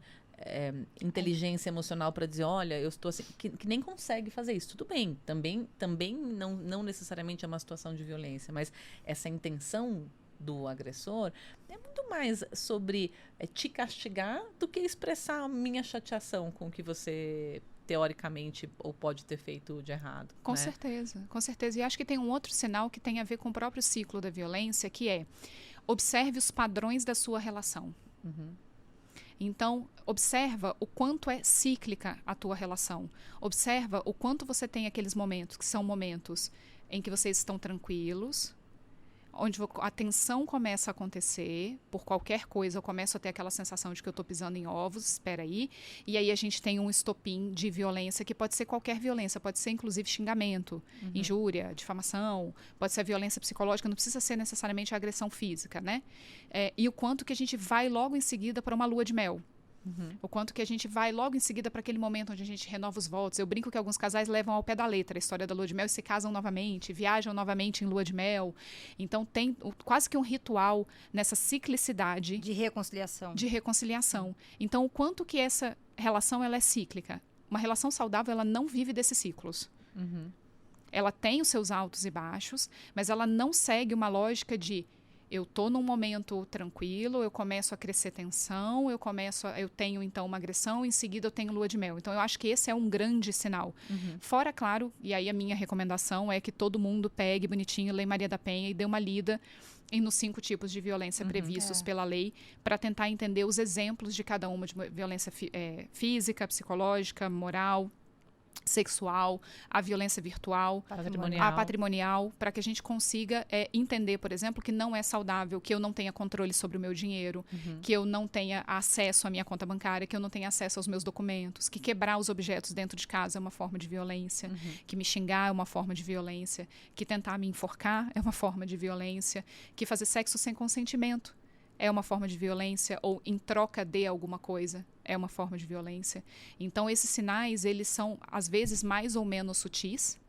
inteligência emocional para dizer, olha, eu estou assim, que nem consegue fazer isso. Tudo bem, também não necessariamente é uma situação de violência, mas essa intenção do agressor é muito mais sobre te castigar do que expressar a minha chateação com o que você teoricamente ou pode ter feito de errado. Com certeza, com certeza. E acho que tem um outro sinal que tem a ver com o próprio ciclo da violência, que é observe os padrões da sua relação. Então, observa o quanto é cíclica a tua relação. Observa o quanto você tem aqueles momentos, que são momentos em que vocês estão tranquilos, onde a tensão começa a acontecer, por qualquer coisa eu começo a ter aquela sensação de que eu estou pisando em ovos, espera aí, e aí a gente tem um estopim de violência, que pode ser qualquer violência, pode ser inclusive xingamento, injúria, difamação, pode ser violência psicológica, não precisa ser necessariamente a agressão física, né? E o quanto que a gente vai logo em seguida para uma lua de mel. O quanto que a gente vai logo em seguida para aquele momento onde a gente renova os votos. Eu brinco que alguns casais levam ao pé da letra a história da lua de mel e se casam novamente, viajam novamente em lua de mel. Então tem quase que um ritual nessa ciclicidade de reconciliação. Então o quanto que essa relação ela é cíclica. Uma relação saudável ela não vive desses ciclos. Ela tem os seus altos e baixos, mas ela não segue uma lógica de eu estou num momento tranquilo, eu começo a crescer tensão, eu tenho então uma agressão, em seguida eu tenho lua de mel. Então eu acho que esse é um grande sinal. Fora, claro, e aí a minha recomendação é que todo mundo pegue bonitinho, Lei Maria da Penha e dê uma lida nos 5 tipos de violência previstos pela lei, para tentar entender os exemplos de cada uma de violência física, psicológica, moral, sexual, a violência virtual, a patrimonial, para que a gente consiga entender, por exemplo, que não é saudável que eu não tenha controle sobre o meu dinheiro, que eu não tenha acesso à minha conta bancária, que eu não tenha acesso aos meus documentos, que quebrar os objetos dentro de casa é uma forma de violência, que me xingar é uma forma de violência, que tentar me enforcar é uma forma de violência, que fazer sexo sem consentimento é uma forma de violência, ou em troca de alguma coisa é uma forma de violência. Então, esses sinais, eles são, às vezes, mais ou menos sutis,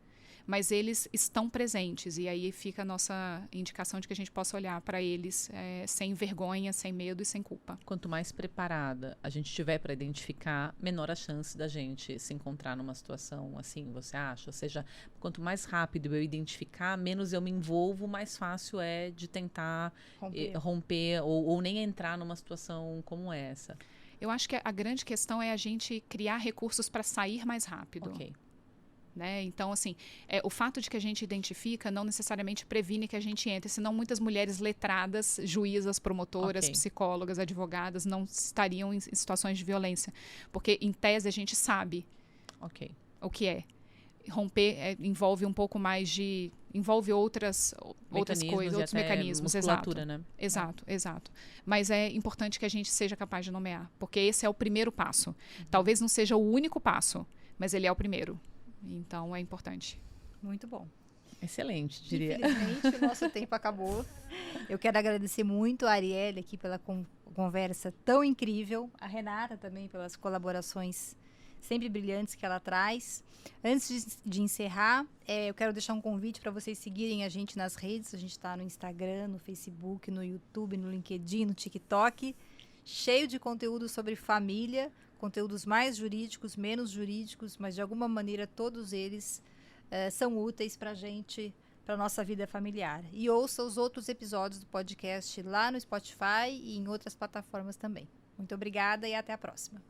mas eles estão presentes. E aí fica a nossa indicação de que a gente possa olhar para eles sem vergonha, sem medo e sem culpa. Quanto mais preparada a gente tiver para identificar, menor a chance da gente se encontrar numa situação assim, você acha? Ou seja, quanto mais rápido eu identificar, menos eu me envolvo, mais fácil é de tentar romper ou nem entrar numa situação como essa. Eu acho que a grande questão é a gente criar recursos para sair mais rápido. Ok. né? Então, assim, o fato de que a gente identifica não necessariamente previne que a gente entre, senão muitas mulheres letradas, juízas, promotoras, psicólogas, advogadas, não estariam em situações de violência. Porque, em tese, a gente sabe o que é. Romper envolve um pouco mais de... envolve outras coisas, outros mecanismos. Exato, né? Exato. Mas é importante que a gente seja capaz de nomear, porque esse é o primeiro passo. Talvez não seja o único passo, mas ele é o primeiro. Então, é importante. Muito bom. Excelente, diria. Infelizmente, o nosso tempo acabou. Eu quero agradecer muito a Arielle aqui pela conversa tão incrível. A Renata também pelas colaborações sempre brilhantes que ela traz. Antes de encerrar, eu quero deixar um convite para vocês seguirem a gente nas redes. A gente está no Instagram, no Facebook, no YouTube, no LinkedIn, no TikTok. Cheio de conteúdo sobre família. Conteúdos mais jurídicos, menos jurídicos, mas de alguma maneira todos eles são úteis para a gente, para a nossa vida familiar. E ouça os outros episódios do podcast lá no Spotify e em outras plataformas também. Muito obrigada e até a próxima.